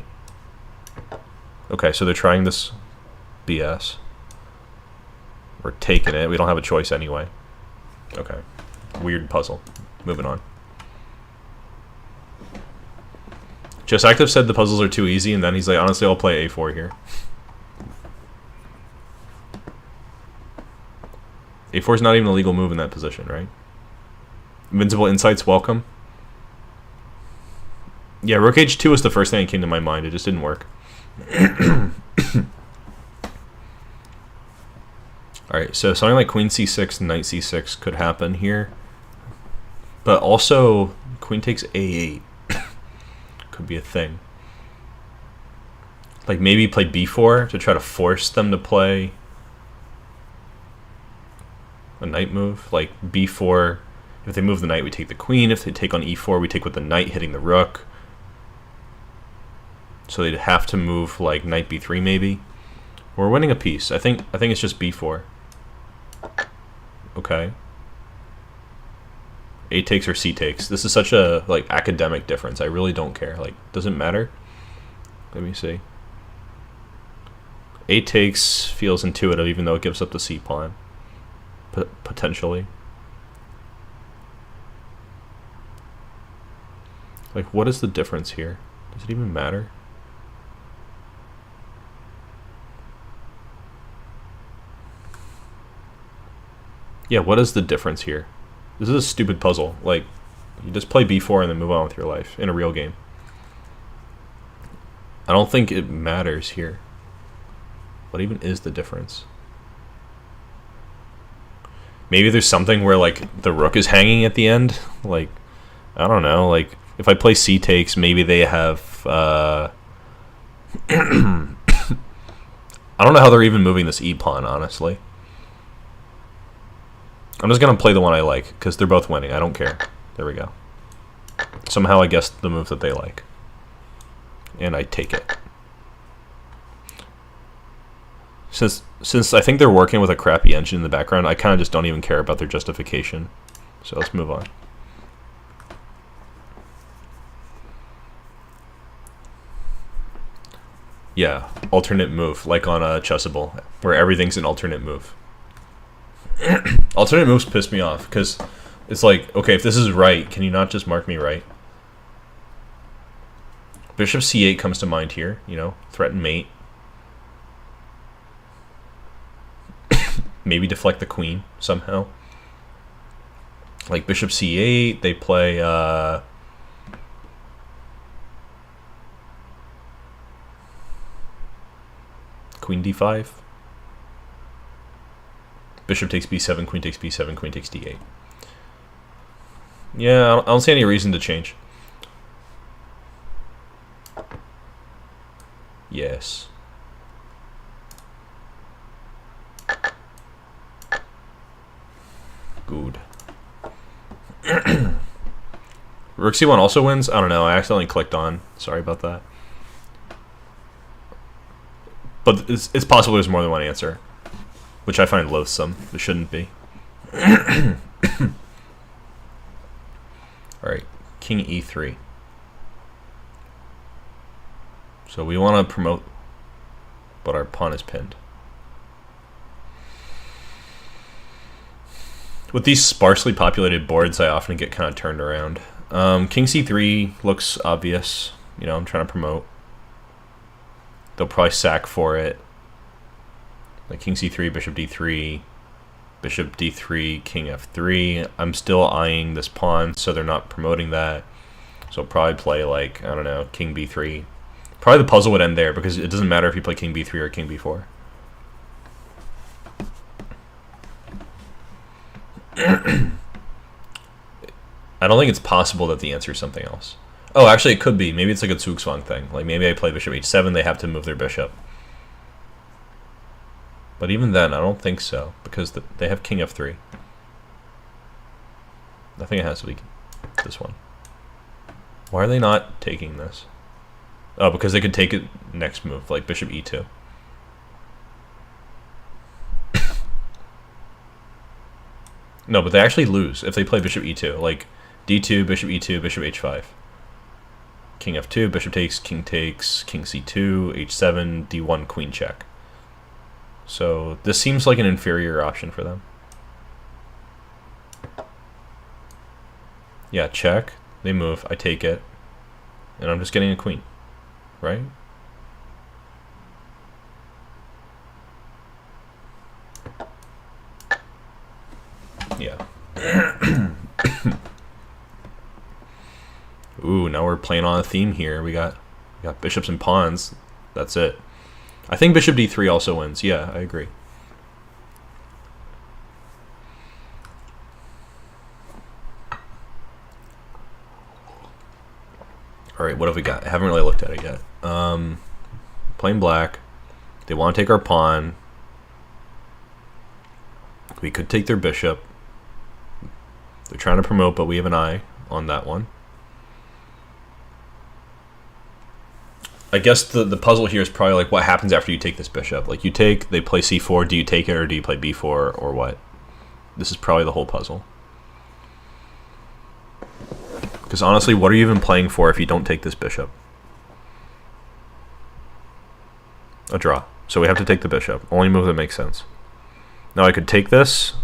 Okay, so they're trying this BS. We're taking it. We don't have a choice anyway. Okay. Weird puzzle. Moving on. Chess Active said the puzzles are too easy, and then he's like, honestly, I'll play a4 here. a4 is not even a legal move in that position, right? Invincible Insights, welcome. Yeah, rook h2 was the first thing that came to my mind. It just didn't work. Alright, so something like queen c6, knight c6 could happen here. But also, queen takes a8 could be a thing. Like maybe play b4 to try to force them to play a knight move. Like b4, if they move the knight, we take the queen. If they take on e4, we take with the knight hitting the rook. So they'd have to move like knight b3 maybe. We're winning a piece. I think it's just b4. Okay. A takes or C takes. This is such a like academic difference. I really don't care. Like, doesn't matter. Let me see. A takes feels intuitive, even though it gives up the C pawn. Potentially. Like, what is the difference here? Does it even matter? Yeah, what is the difference here? This is a stupid puzzle. Like, you just play b4 and then move on with your life in a real game. I don't think it matters here. What even is the difference? Maybe there's something where, like, the rook is hanging at the end? Like, I don't know. Like, if I play c takes, maybe they have... I don't know how they're even moving this e-pawn, honestly. I'm just going to play the one I like, because they're both winning. I don't care. There we go. Somehow I guessed the move that they like. And I take it. Since I think they're working with a crappy engine in the background, I kind of just don't even care about their justification. So let's move on. Yeah, alternate move, like on a Chessable, where everything's an alternate move. Alternate moves piss me off, because it's like, okay, if this is right, can you not just mark me right? Bishop c8 comes to mind here, you know, threaten mate. Maybe deflect the queen somehow. Like bishop c8, they play queen d5. Bishop takes b7, queen takes b7, queen takes d8. Yeah, I don't see any reason to change. Yes. Good. Rook c1 also wins? I don't know. I accidentally clicked on. Sorry about that. But it's possible there's more than one answer, which I find loathsome. It shouldn't be. Alright, king e3. So we want to promote, but our pawn is pinned. With these sparsely populated boards, I often get kind of turned around. King c3 looks obvious. You know, I'm trying to promote. They'll probably sack for it. Like king c3, bishop d3, bishop d3, king f3. I'm still eyeing this pawn, so they're not promoting that. So I'll probably play, like, I don't know, king b3. Probably the puzzle would end there, because it doesn't matter if you play king b3 or king b4. I don't think it's possible that the answer is something else. Oh, actually, it could be. Maybe it's like a Zugzwang thing. Like, maybe I play bishop h7, they have to move their bishop. But even then, I don't think so, because they have king f3. I think it has to be this one. Why are they not taking this? Oh, because they could take it next move, like bishop e2. No, but they actually lose if they play bishop e2. Like d2, bishop e2, bishop h5. King f2, bishop takes, king c2, h7, d1, queen check. So this seems like an inferior option for them. Yeah, check. They move. I take it. And I'm just getting a queen. Right? Yeah. Ooh, now we're playing on a theme here. We got bishops and pawns. That's it. I think bishop d3 also wins. Yeah, I agree. Alright, what have we got? I haven't really looked at it yet. Playing black. They want to take our pawn. We could take their bishop. They're trying to promote, but we have an eye on that one. I guess the puzzle here is probably like what happens after you take this bishop. Like you take, they play c4, do you take it or do you play b4 or what? This is probably the whole puzzle. Because honestly, what are you even playing for if you don't take this bishop? A draw. So we have to take the bishop. Only move that makes sense. Now I could take this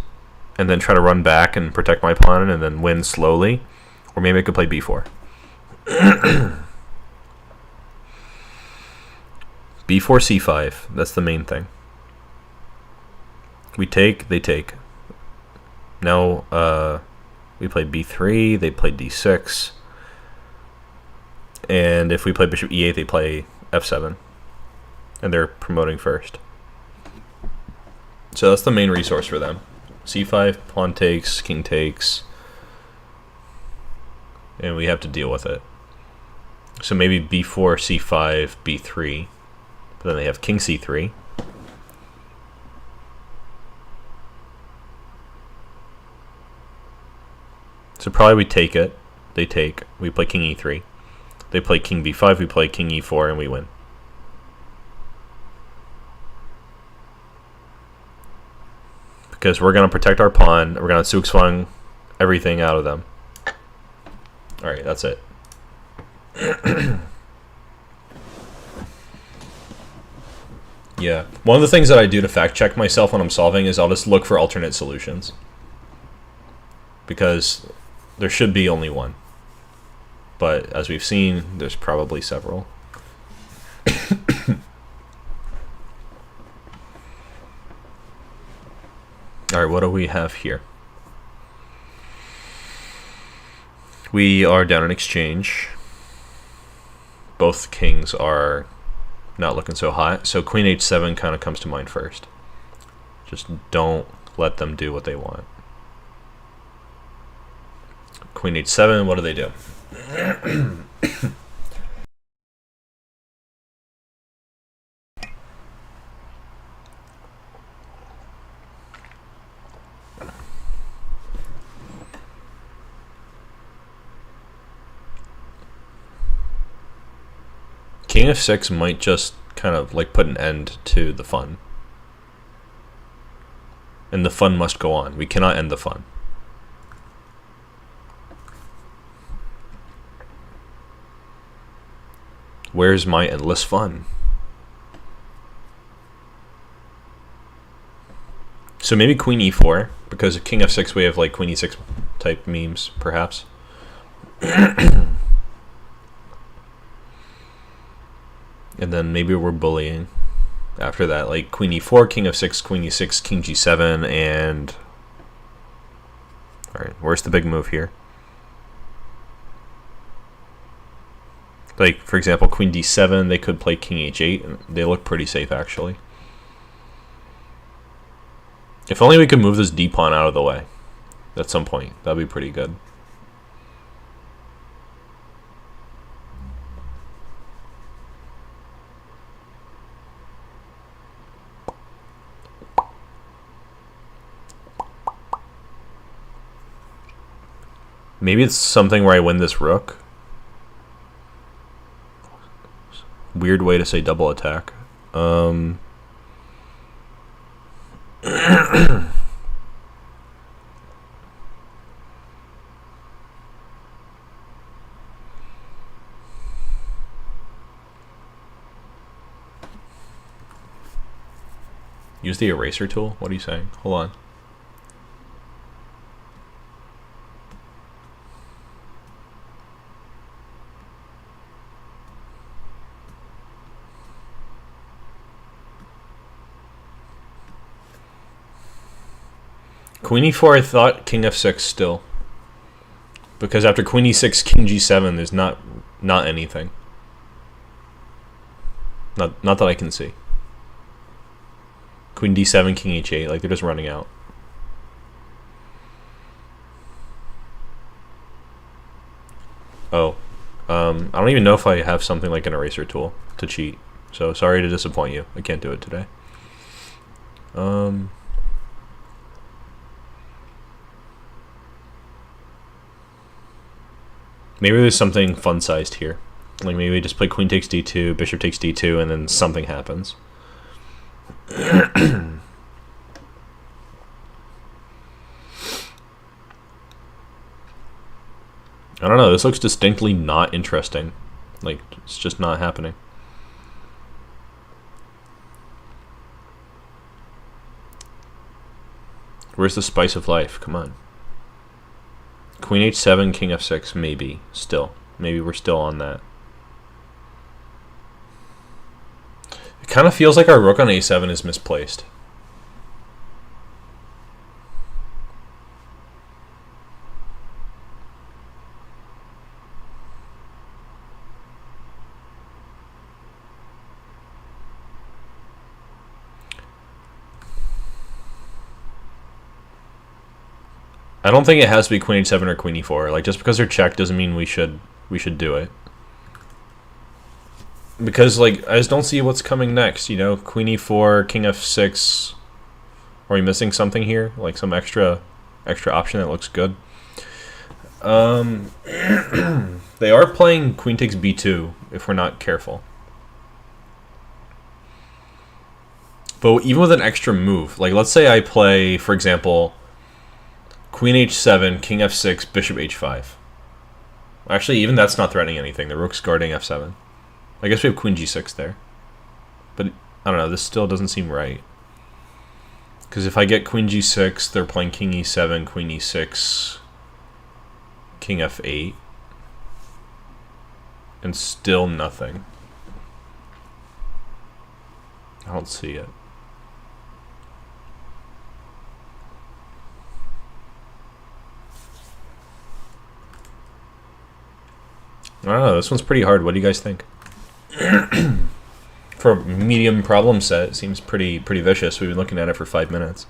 and then try to run back and protect my pawn and then win slowly. Or maybe I could play b4. b4, c5. That's the main thing. We take, they take. Now we play b3, they play d6. And if we play bishop e8, they play f7. And they're promoting first. So that's the main resource for them. c5, pawn takes, king takes. And we have to deal with it. So maybe b4, c5, b3. But then they have king c3. So probably we take it. They take. We play king e3. They play king b5. We play king e4 and we win. Because we're going to protect our pawn. We're going to Zugzwang everything out of them. Alright, that's it. Yeah. One of the things that I do to fact check myself when I'm solving is I'll just look for alternate solutions. Because there should be only one. But as we've seen, there's probably several. Alright, what do we have here? We are down in exchange. Both kings are not looking so hot. So queen h7 kind of comes to mind first. Just don't let them do what they want. Queen h7, what do they do? King f6 might just kind of like put an end to the fun. And the fun must go on. We cannot end the fun. Where's my endless fun? So maybe queen e4, because king f6 we have like queen e6 type memes, perhaps. And then maybe we're bullying after that, like queen e4, king f6, queen e6, king g7, and... Alright, where's the big move here? Like, for example, queen d7, they could play king h8, and they look pretty safe, actually. If only we could move this d-pawn out of the way at some point. That'd be pretty good. Maybe it's something where I win this rook. Weird way to say double attack. Use the eraser tool? What are you saying? Hold on. Queen e4, I thought king f6 still. Because after queen e6, king g7, there's not anything. Not that I can see. Queen d7, king h8, like they're just running out. Oh. I don't even know if I have something like an eraser tool to cheat. So sorry to disappoint you. I can't do it today. Maybe there's something fun-sized here. Like maybe we just play queen takes d2, bishop takes d2, and then something happens. I don't know, this looks distinctly not interesting. Like, it's just not happening. Where's the spice of life? Come on. Queen h7, king f6, maybe. Still. Maybe we're still on that. It kind of feels like our rook on a7 is misplaced. I don't think it has to be queen h7 or queen e4. Like, just because they're checked doesn't mean we should do it. Because, like, I just don't see what's coming next, you know? Queen e4, king f6. Are we missing something here? Like some extra option that looks good? They are playing queen takes b2 if we're not careful. But even with an extra move, like let's say I play, for example, queen h7, king f6, bishop h5. Actually, even that's not threatening anything. The rook's guarding f7. I guess we have queen g6 there. But, I don't know, this still doesn't seem right. Because if I get queen g6, they're playing king e7, queen e6, king f8. And still nothing. I don't see it. I don't know, this one's pretty hard. What do you guys think? For a medium problem set, it seems pretty vicious. We've been looking at it for 5 minutes.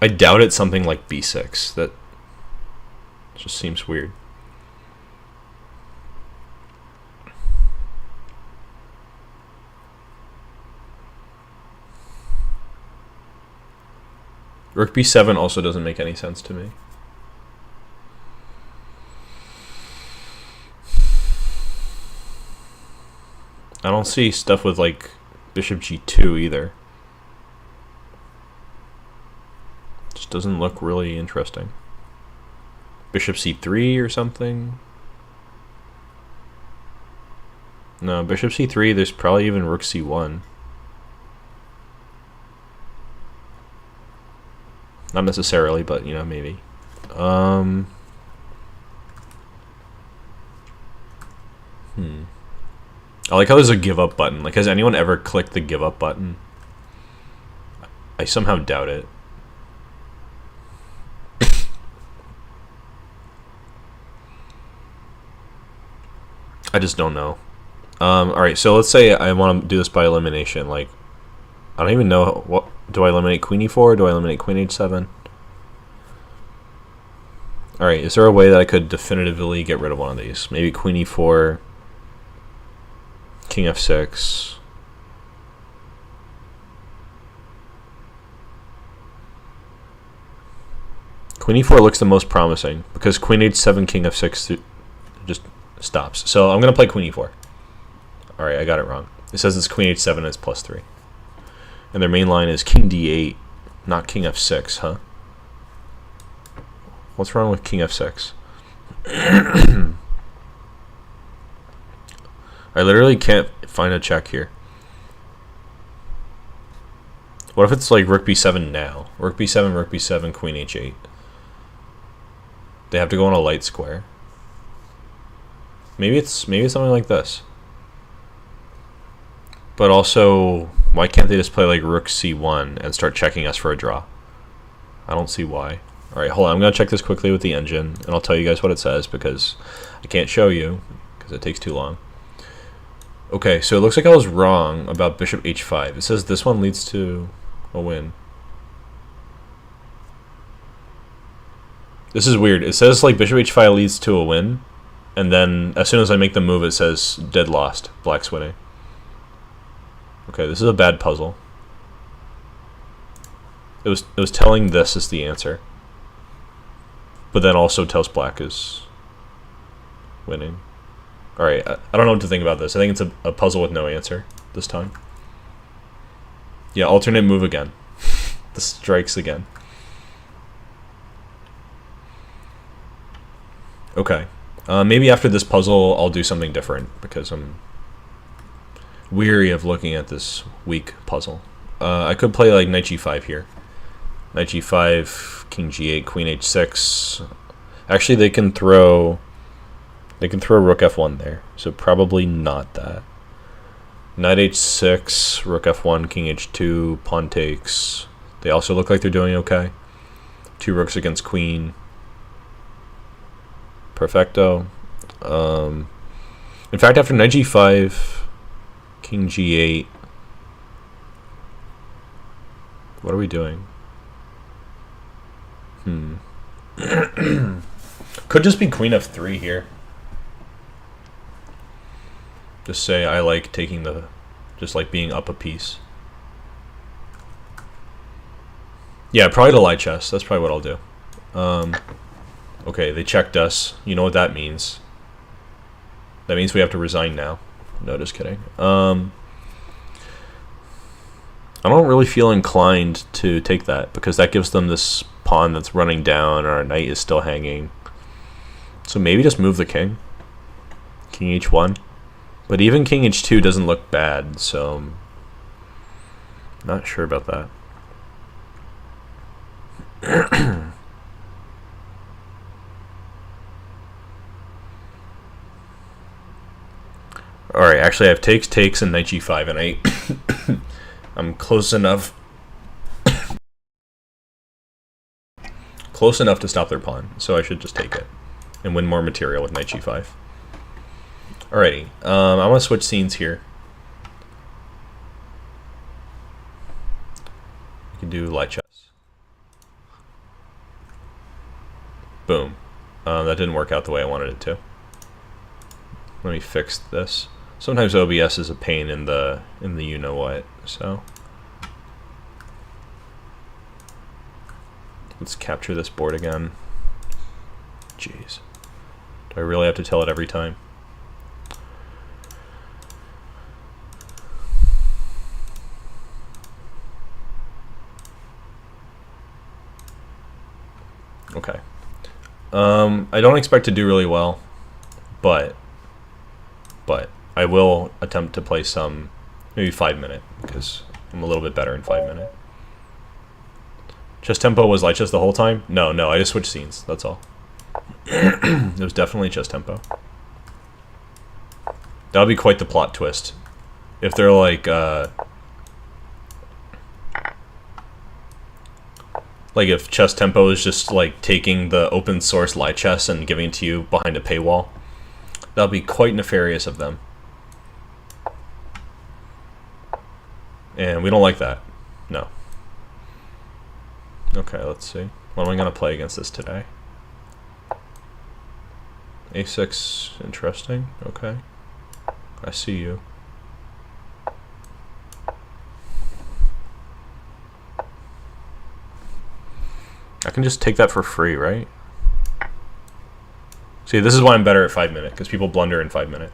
I doubt it's something like b6. That just seems weird. Rook b7 also doesn't make any sense to me. I don't see stuff with like bishop g2 either. Just doesn't look really interesting. Bishop c3 or something. No, bishop c3, there's probably even rook c1. Not necessarily, but you know, maybe. I like how there's a give up button. Like, has anyone ever clicked the give up button? I somehow doubt it. I just don't know. Alright, so let's say I want to do this by elimination. Like, I don't even know what. Do I eliminate queen e4? Do I eliminate queen h7? Alright, is there a way that I could definitively get rid of one of these? Maybe queen e4, king f6. Queen e4 looks the most promising because queen h7, king f6 just stops. So I'm going to play queen e4. Alright, I got it wrong. It says it's queen h7 and it's +3. And their main line is king d8, not king f6, huh? What's wrong with king f6? I literally can't find a check here. What if it's like rook b7 now? Rook b7, queen h8. They have to go on a light square. Maybe it's something like this. But also, why can't they just play like rook c1 and start checking us for a draw? I don't see why. Alright, hold on. I'm going to check this quickly with the engine, and I'll tell you guys what it says because I can't show you because it takes too long. Okay, so it looks like I was wrong about bishop h5. It says this one leads to a win. This is weird. It says like bishop h5 leads to a win, and then as soon as I make the move, it says dead lost, black's winning. Okay, this is a bad puzzle. It was telling this is the answer, but then also tells black is winning. Alright, I don't know what to think about this. I think it's a puzzle with no answer this time. Yeah, alternate move again. The strikes again. Okay. Maybe after this puzzle I'll do something different because I'm weary of looking at this weak puzzle. I could play like knight g5 here. Knight g5, king g8, queen h6. Actually, they can throw rook f1 there, so probably not that. Knight h6, rook f1, king h2, pawn takes. They also look like they're doing okay. Two rooks against queen. Perfecto. In fact, after knight g5, king g8. What are we doing? Could just be queen f3 here. Just say I like taking the, just like being up a piece. Yeah, probably to light chess. That's probably what I'll do. Okay, they checked us. You know what that means. That means we have to resign now. No, just kidding. I don't really feel inclined to take that because that gives them this pawn that's running down and our knight is still hanging. So maybe just move the king. King h1. But even king h2 doesn't look bad, so not sure about that. Alright, actually I have takes, and knight g5, and I'm close enough to stop their pawn, so I should just take it and win more material with knight g5. Alrighty, I want to switch scenes here. We can do light chess. Boom. That didn't work out the way I wanted it to. Let me fix this. Sometimes OBS is a pain in the you know what. So let's capture this board again. Jeez. Do I really have to tell it every time? Okay. I don't expect to do really well, but I will attempt to play some, maybe 5-minute, because I'm a little bit better in 5-minute. Chess tempo was light chess the whole time? No, I just switched scenes, that's all. It was definitely chess tempo. That would be quite the plot twist. If they're like if chess tempo is just like taking the open source light chess and giving it to you behind a paywall, that would be quite nefarious of them. And we don't like that. No. Okay, let's see. What am I going to play against this today? A6, interesting. Okay. I see you. I can just take that for free, right? See, this is why I'm better at 5-minute, because people blunder in 5-minute.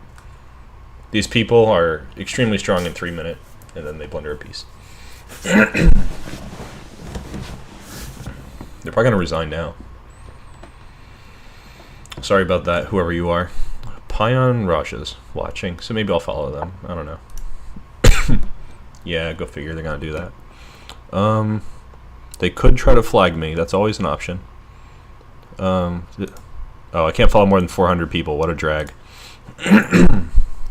These people are extremely strong in 3-minute, and then they blunder a piece. They're probably going to resign now. Sorry about that, whoever you are. Pion Raja's watching, so maybe I'll follow them. I don't know. Yeah, go figure, they're going to do that. They could try to flag me. That's always an option. Oh, I can't follow more than 400 people. What a drag.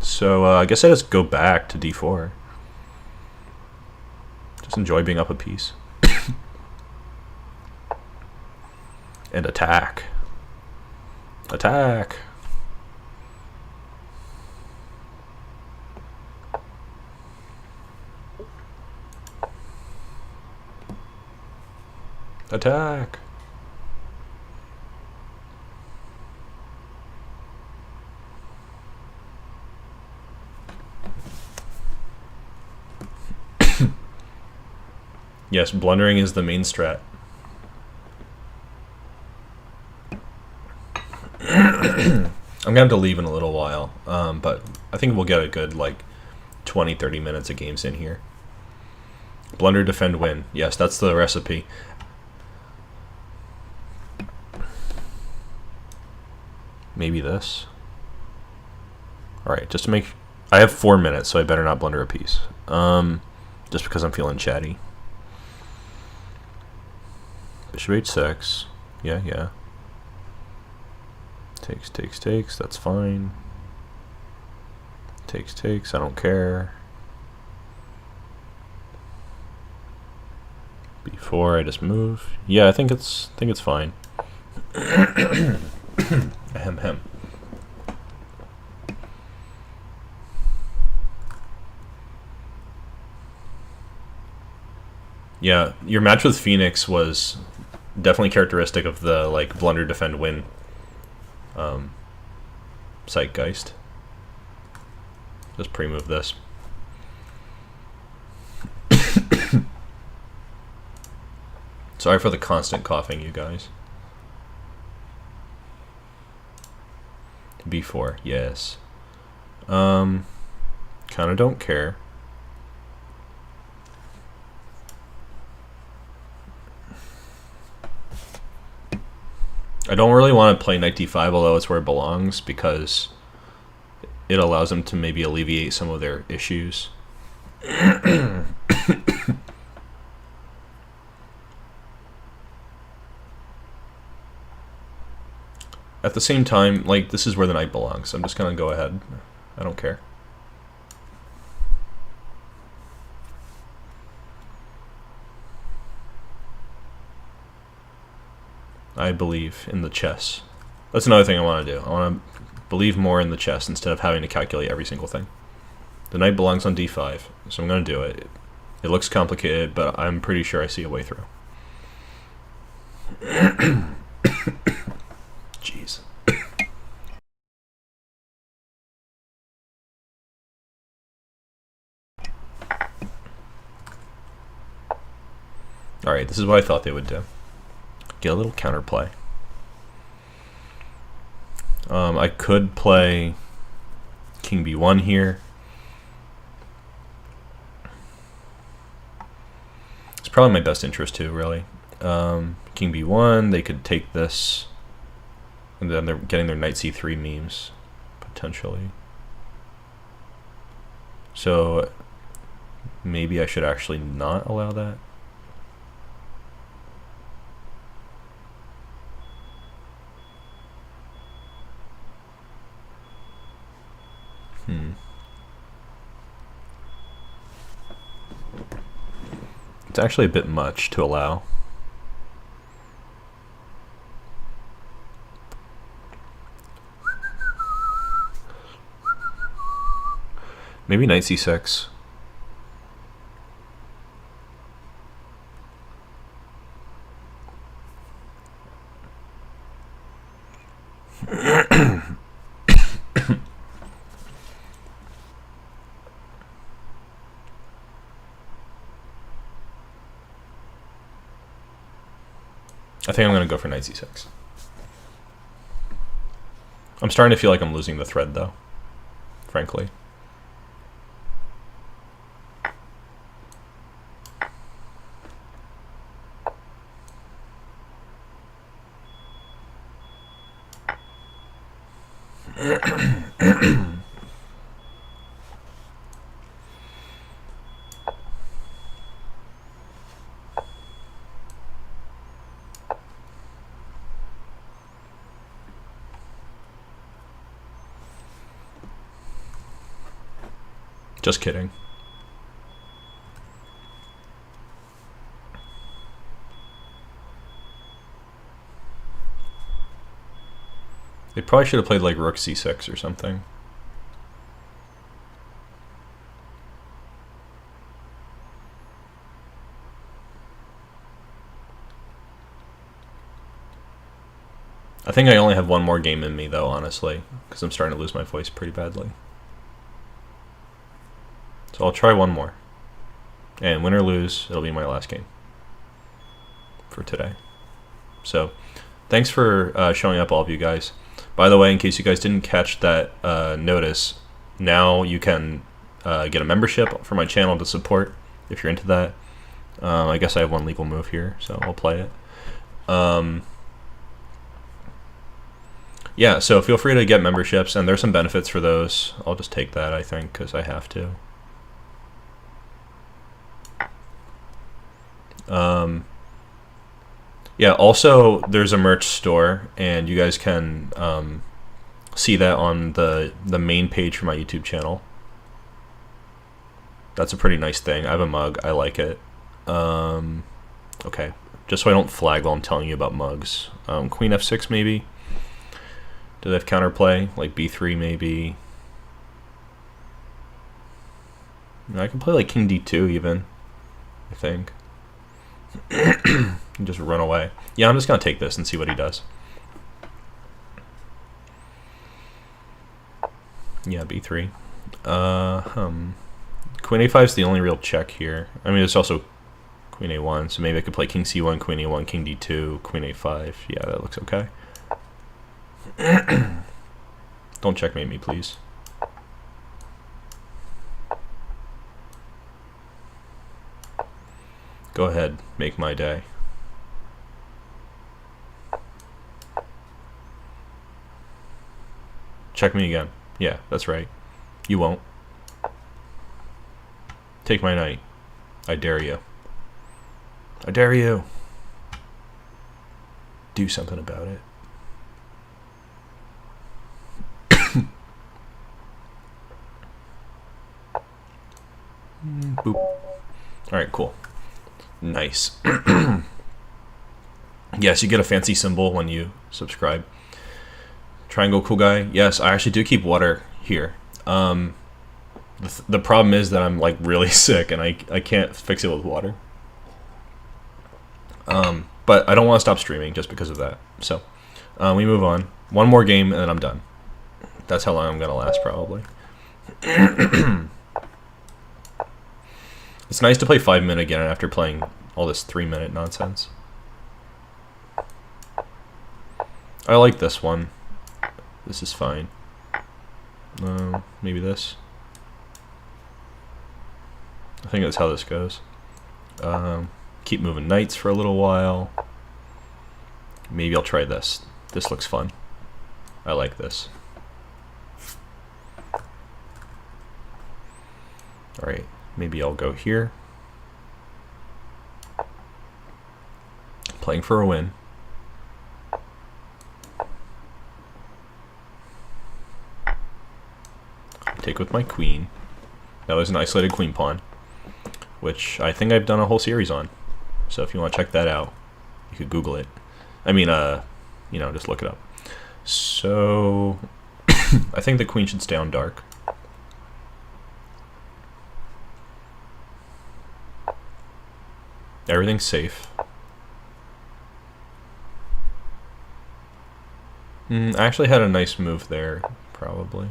So I guess I just go back to d4. Just enjoy being up a piece. And attack. Attack. Attack. Yes, blundering is the main strat. I'm gonna have to leave in a little while, but I think we'll get a good like 20-30 minutes of games in here. Blunder, defend, win. Yes, that's the recipe. Maybe this. Alright, just to make... I have 4 minutes, so I better not blunder a piece. Just because I'm feeling chatty. Bishop h6. Yeah. Takes, that's fine. Takes, I don't care. Before I just move. Yeah, I think it's fine. Ahem. Yeah, your match with Phoenix was definitely characteristic of the like blunder, defend, win zeitgeist. Just pre-move this. Sorry for the constant coughing, you guys. B4, yes. Kinda don't care. I don't really want to play knight d5, although it's where it belongs, because it allows them to maybe alleviate some of their issues. At the same time, like, this is where the knight belongs, so I'm just gonna go ahead. I don't care. I believe in the chess. That's another thing I want to do. I want to believe more in the chess instead of having to calculate every single thing. The knight belongs on d5, so I'm going to do it. It looks complicated, but I'm pretty sure I see a way through. Jeez. Alright, this is what I thought they would do. Get a little counterplay. I could play King B1 here. It's probably my best interest too, really. King b1, they could take this, and then they're getting their knight c3 memes, potentially. So maybe I should actually not allow that. It's actually a bit much to allow. Maybe knight c6. I think I'm going to go for knight c6. I'm starting to feel like I'm losing the thread, though, frankly. Just kidding. They probably should have played like rook c6 or something. I think I only have one more game in me, though, honestly, because I'm starting to lose my voice pretty badly. So I'll try one more. And win or lose, it'll be my last game for today. So thanks for showing up, all of you guys. By the way, in case you guys didn't catch that notice, now you can get a membership for my channel to support if you're into that. I guess I have one legal move here, so I'll play it. Yeah, so feel free to get memberships, and there's some benefits for those. I'll just take that, I think, because I have to. Yeah, also there's a merch store, and you guys can see that on the main page for my YouTube channel. That's a pretty nice thing. I have a mug. I like it. Okay, just so I don't flag while I'm telling you about mugs. Queen f6 maybe. Do they have counterplay? Like b3 maybe. I can play like king d2 even, I think. Just run away. Yeah, I'm just going to take this and see what he does. Yeah, b3. Queen a5 is the only real check here. I mean, there's also queen a1, so maybe I could play king c1, queen a1, king d2, queen a5. Yeah, that looks okay. Don't checkmate me, please. Go ahead, make my day. Check me again. Yeah, that's right. You won't. Take my knight. I dare you. I dare you. Do something about it. Boop. Alright, cool. Nice. Yes, you get a fancy symbol when you subscribe. Triangle cool guy. Yes, I actually do keep water here. The problem is that I'm like really sick and I can't fix it with water. But I don't want to stop streaming just because of that. So we move on. One more game and then I'm done. That's how long I'm gonna last probably. It's nice to play 5 minute again after playing all this 3-minute nonsense. I like this one. This is fine. Maybe this. I think that's how this goes. keep moving knights for a little while. Maybe I'll try this. This looks fun. I like this. Alright, maybe I'll go here. Playing for a win. Take with my queen. That was an isolated queen pawn, which I think I've done a whole series on. So if you want to check that out, you could Google it. I mean, you know, just look it up. So I think the queen should stay on dark. Everything's safe. I actually had a nice move there, probably.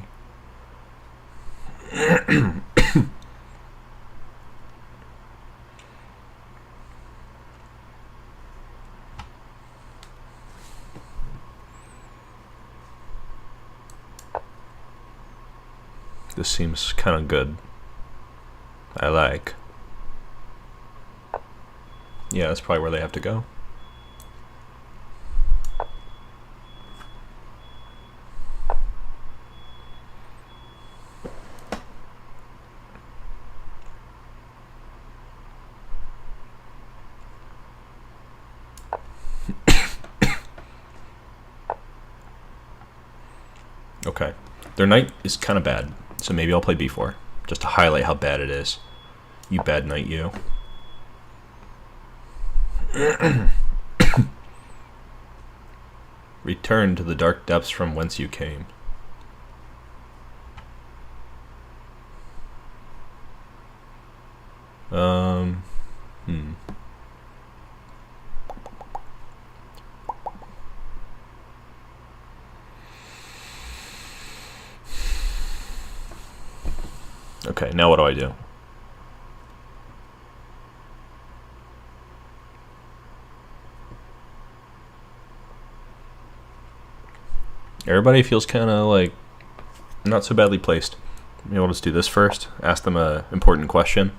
This seems kind of good. I like. Yeah, that's probably where they have to go. Okay, their knight is kind of bad, so maybe I'll play b4, just to highlight how bad it is. You bad knight, you. Return to the dark depths from whence you came. Okay, now what do I do? Everybody feels kind of like not so badly placed. Maybe we'll just do this first. Ask them an important question.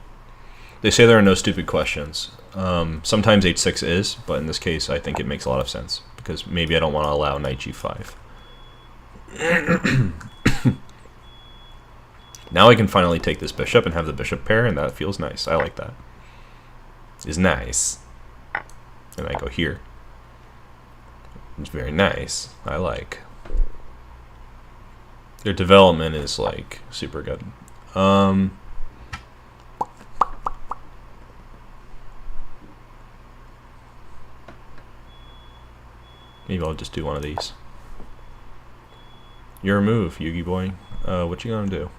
They say there are no stupid questions. Sometimes h6 is, but in this case I think it makes a lot of sense because maybe I don't want to allow knight g5. Now I can finally take this bishop and have the bishop pair, and that feels nice. I like that. It's nice. And I go here. It's very nice. I like. Their development is like super good. Maybe I'll just do one of these. Your move, Yugi boy. What you gonna do?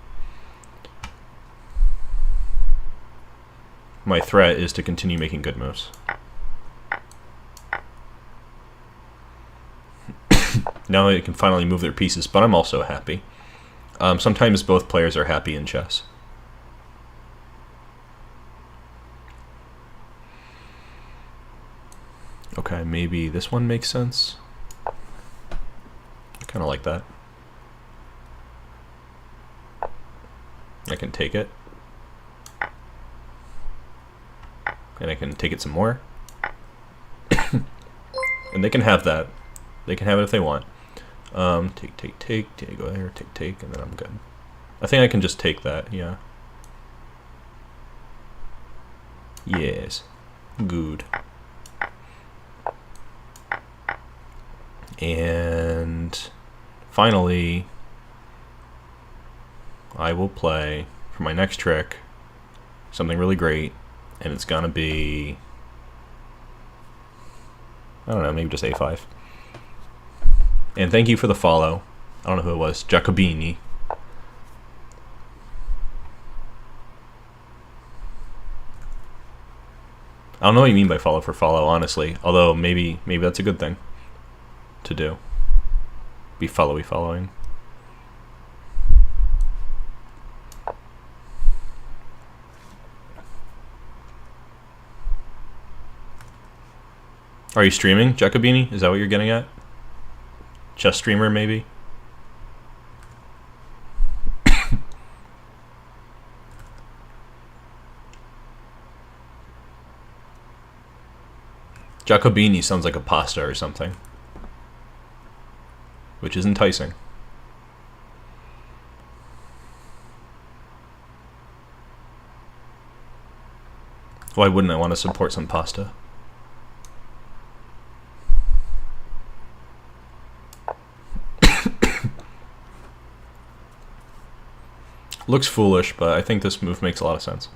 My threat is to continue making good moves. Now they can finally move their pieces, but I'm also happy. Sometimes both players are happy in chess. Okay, maybe this one makes sense. I kind of like that. I can take it. And I can take it some more. And they can have that. They can have it if they want. Take, go there, take, and then I'm good. I think I can just take that, yeah. Yes. Good. And finally, I will play, for my next trick, something really great, and it's gonna be, I don't know, maybe just a5. And thank you for the follow. I don't know who it was. Jacobini. I don't know what you mean by follow for follow, honestly. Although maybe that's a good thing to do. Be following. Are you streaming, Jacobini? Is that what you're getting at? Chess streamer, maybe? Jacobini sounds like a pasta or something, which is enticing. Why wouldn't I want to support some pasta? Looks foolish, but I think this move makes a lot of sense.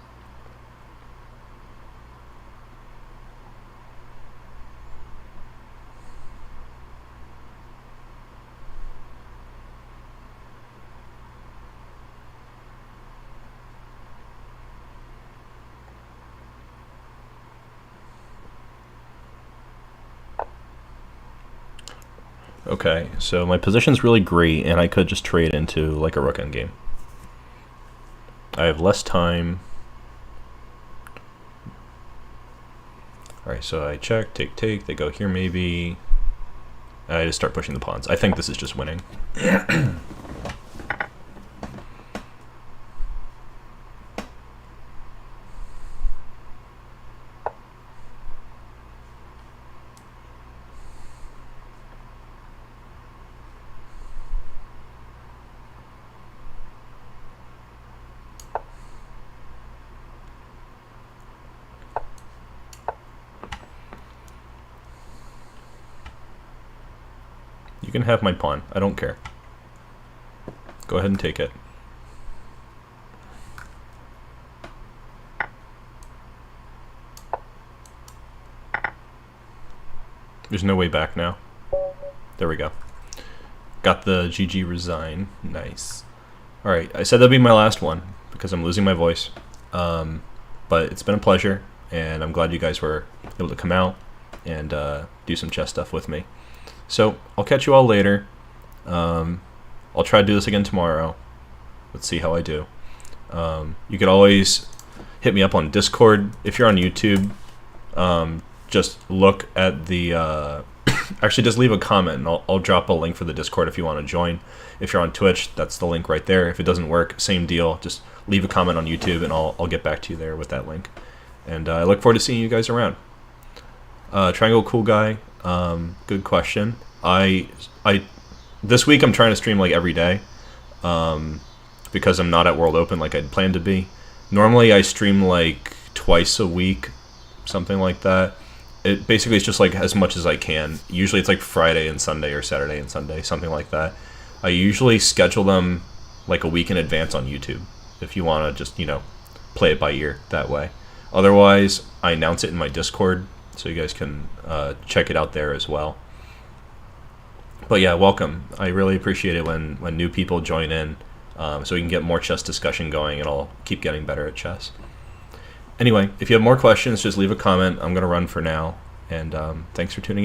Okay, so my position's really great, and I could just trade into like a rook endgame. I have less time. Alright, so I check, take, they go here maybe. I just start pushing the pawns. I think this is just winning. You can have my pawn. I don't care. Go ahead and take it. There's no way back now. There we go. Got the GG resign. Nice. Alright, I said that'd be my last one because I'm losing my voice. But it's been a pleasure, and I'm glad you guys were able to come out and do some chess stuff with me. So, I'll catch you all later. I'll try to do this again tomorrow. Let's see how I do. You could always hit me up on Discord. If you're on YouTube, just look at the... actually, just leave a comment, and I'll drop a link for the Discord if you want to join. If you're on Twitch, that's the link right there. If it doesn't work, same deal. Just leave a comment on YouTube, and I'll get back to you there with that link. And I look forward to seeing you guys around. Triangle Cool Guy. Good question. This week I'm trying to stream like every day, because I'm not at World Open like I'd planned to be. Normally I stream like twice a week, something like that. It basically is just like as much as I can. Usually it's like Friday and Sunday or Saturday and Sunday, something like that. I usually schedule them like a week in advance on YouTube, if you want to just, you know, play it by ear that way. Otherwise, I announce it in my Discord, so you guys can check it out there as well. But yeah, welcome. I really appreciate it when new people join in, so we can get more chess discussion going, and I'll keep getting better at chess. Anyway, if you have more questions, just leave a comment. I'm going to run for now, and thanks for tuning in.